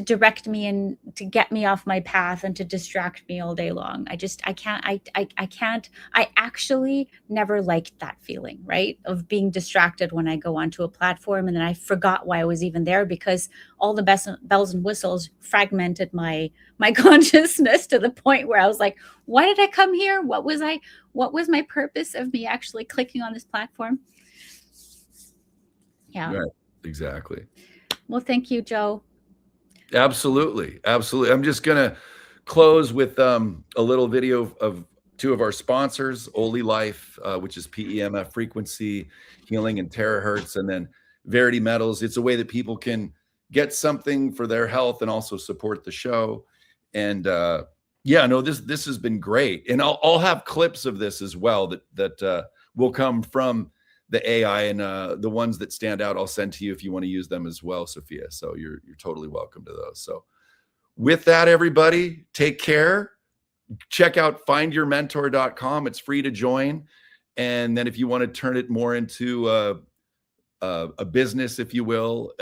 direct me and to get me off my path and to distract me all day long. I can't. I actually never liked that feeling, right? Of being distracted when I go onto a platform and then I forgot why I was even there, because all the best bells and whistles fragmented my consciousness to the point where I was like, why did I come here? What was my purpose of me actually clicking on this platform? Yeah. Right. Exactly. Well, thank you, Joe. Absolutely. Absolutely. I'm just going to close with a little video of two of our sponsors, Oli Life, which is PEMF frequency healing and terahertz, and then Verity Metals. It's a way that people can get something for their health and also support the show. And this has been great. And I'll have clips of this as well that will come from the AI, and the ones that stand out, I'll send to you if you want to use them as well, Sophia. So you're totally welcome to those. So with that, everybody, take care. Check out findyourmentor.com. It's free to join. And then if you want to turn it more into a business, if you will,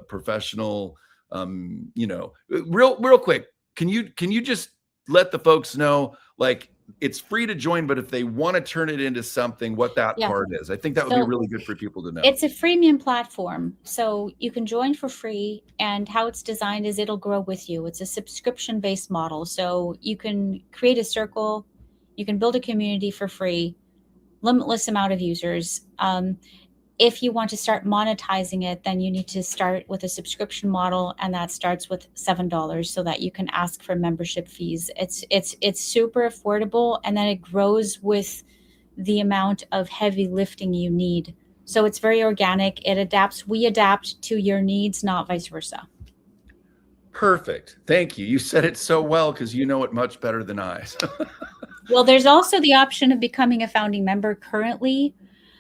professional, real quick, can you just let the folks know, like, it's free to join, but if they want to turn it into something, what that part is? I think that would be really good for people to know. It's a freemium platform, so you can join for free, and how it's designed is it'll grow with you. It's a subscription-based model, so you can create a circle, you can build a community for free, limitless amount of users. If you want to start monetizing it, then you need to start with a subscription model, and that starts with $7 so that you can ask for membership fees. It's super affordable, and then it grows with the amount of heavy lifting you need. So it's very organic. It adapts. We adapt to your needs, not vice versa. Perfect. Thank you. You said it so well because you know it much better than I. Well, there's also the option of becoming a founding member currently.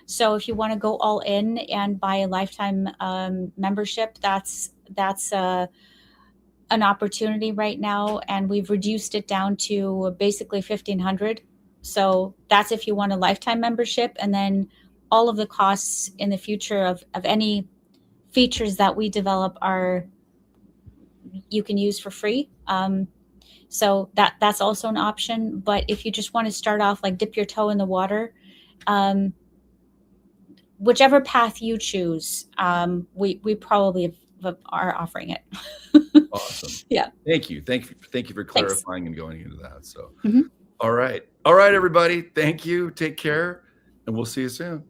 So if you want to go all in and buy a lifetime membership, that's an opportunity right now, and we've reduced it down to basically $1,500. So that's if you want a lifetime membership, and then all of the costs in the future of any features that we develop you can use for free. So that's also an option. But if you just want to start off, like dip your toe in the water, whichever path you choose, we probably are offering it. Awesome. Yeah. Thank you for clarifying. Thanks. And going into that. So, all right, everybody. Thank you. Take care, and we'll see you soon.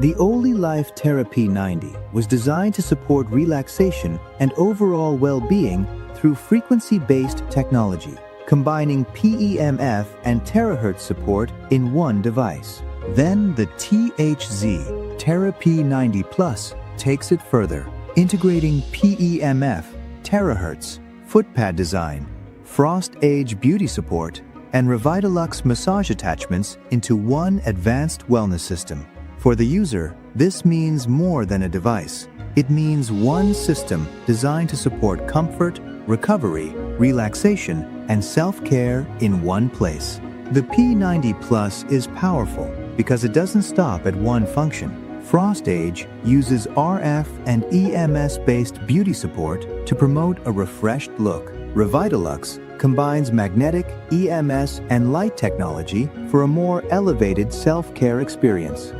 The Oli Life Therapy 90 was designed to support relaxation and overall well-being through frequency-based technology, combining PEMF and terahertz support in one device. Then the THZ Therapy 90 Plus takes it further, integrating PEMF, terahertz, footpad design, frost age beauty support, and Revitalux massage attachments into one advanced wellness system. For the user, this means more than a device. It means one system designed to support comfort, recovery, relaxation, and self-care in one place. The P90 Plus is powerful because it doesn't stop at one function. Frost Age uses RF and EMS-based beauty support to promote a refreshed look. Revitalux combines magnetic, EMS, and light technology for a more elevated self-care experience.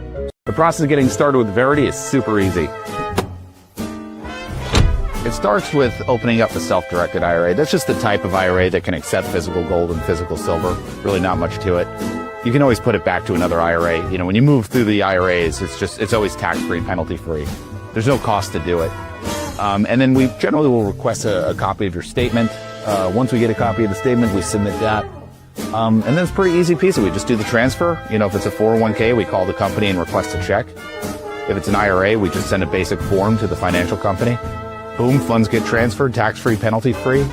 The process of getting started with Verity is super easy. It starts with opening up the self-directed IRA. That's just the type of IRA that can accept physical gold and physical silver. Really not much to it. You can always put it back to another IRA. You know, when you move through the IRAs, it's always tax-free, penalty-free. There's no cost to do it. And then we generally will request a copy of your statement. Once we get a copy of the statement, we submit that. And then it's pretty easy peasy. We just do the transfer. You know, if it's a 401k, we call the company and request a check. If it's an IRA, we just send a basic form to the financial company. Boom, funds get transferred, tax-free, penalty-free.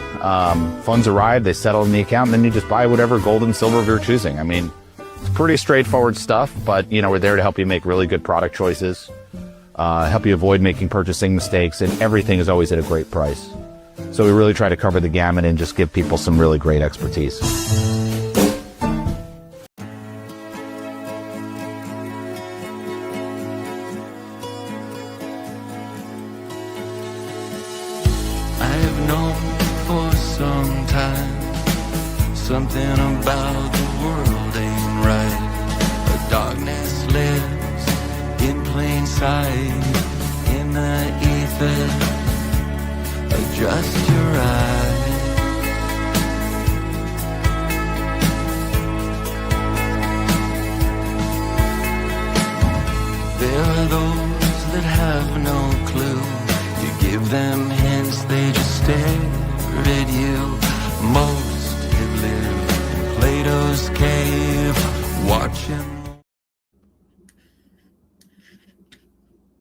Funds arrive, they settle in the account, and then you just buy whatever gold and silver you're choosing. I mean, it's pretty straightforward stuff, but, you know, we're there to help you make really good product choices, help you avoid making purchasing mistakes, and everything is always at a great price. So we really try to cover the gamut and just give people some really great expertise. I've known for some time something about the world ain't right. The darkness lives in plain sight, in the ether. Adjust your eyes. There are those that have no clue. You give them hints, they just stare at you. Most have lived in Plato's cave, watching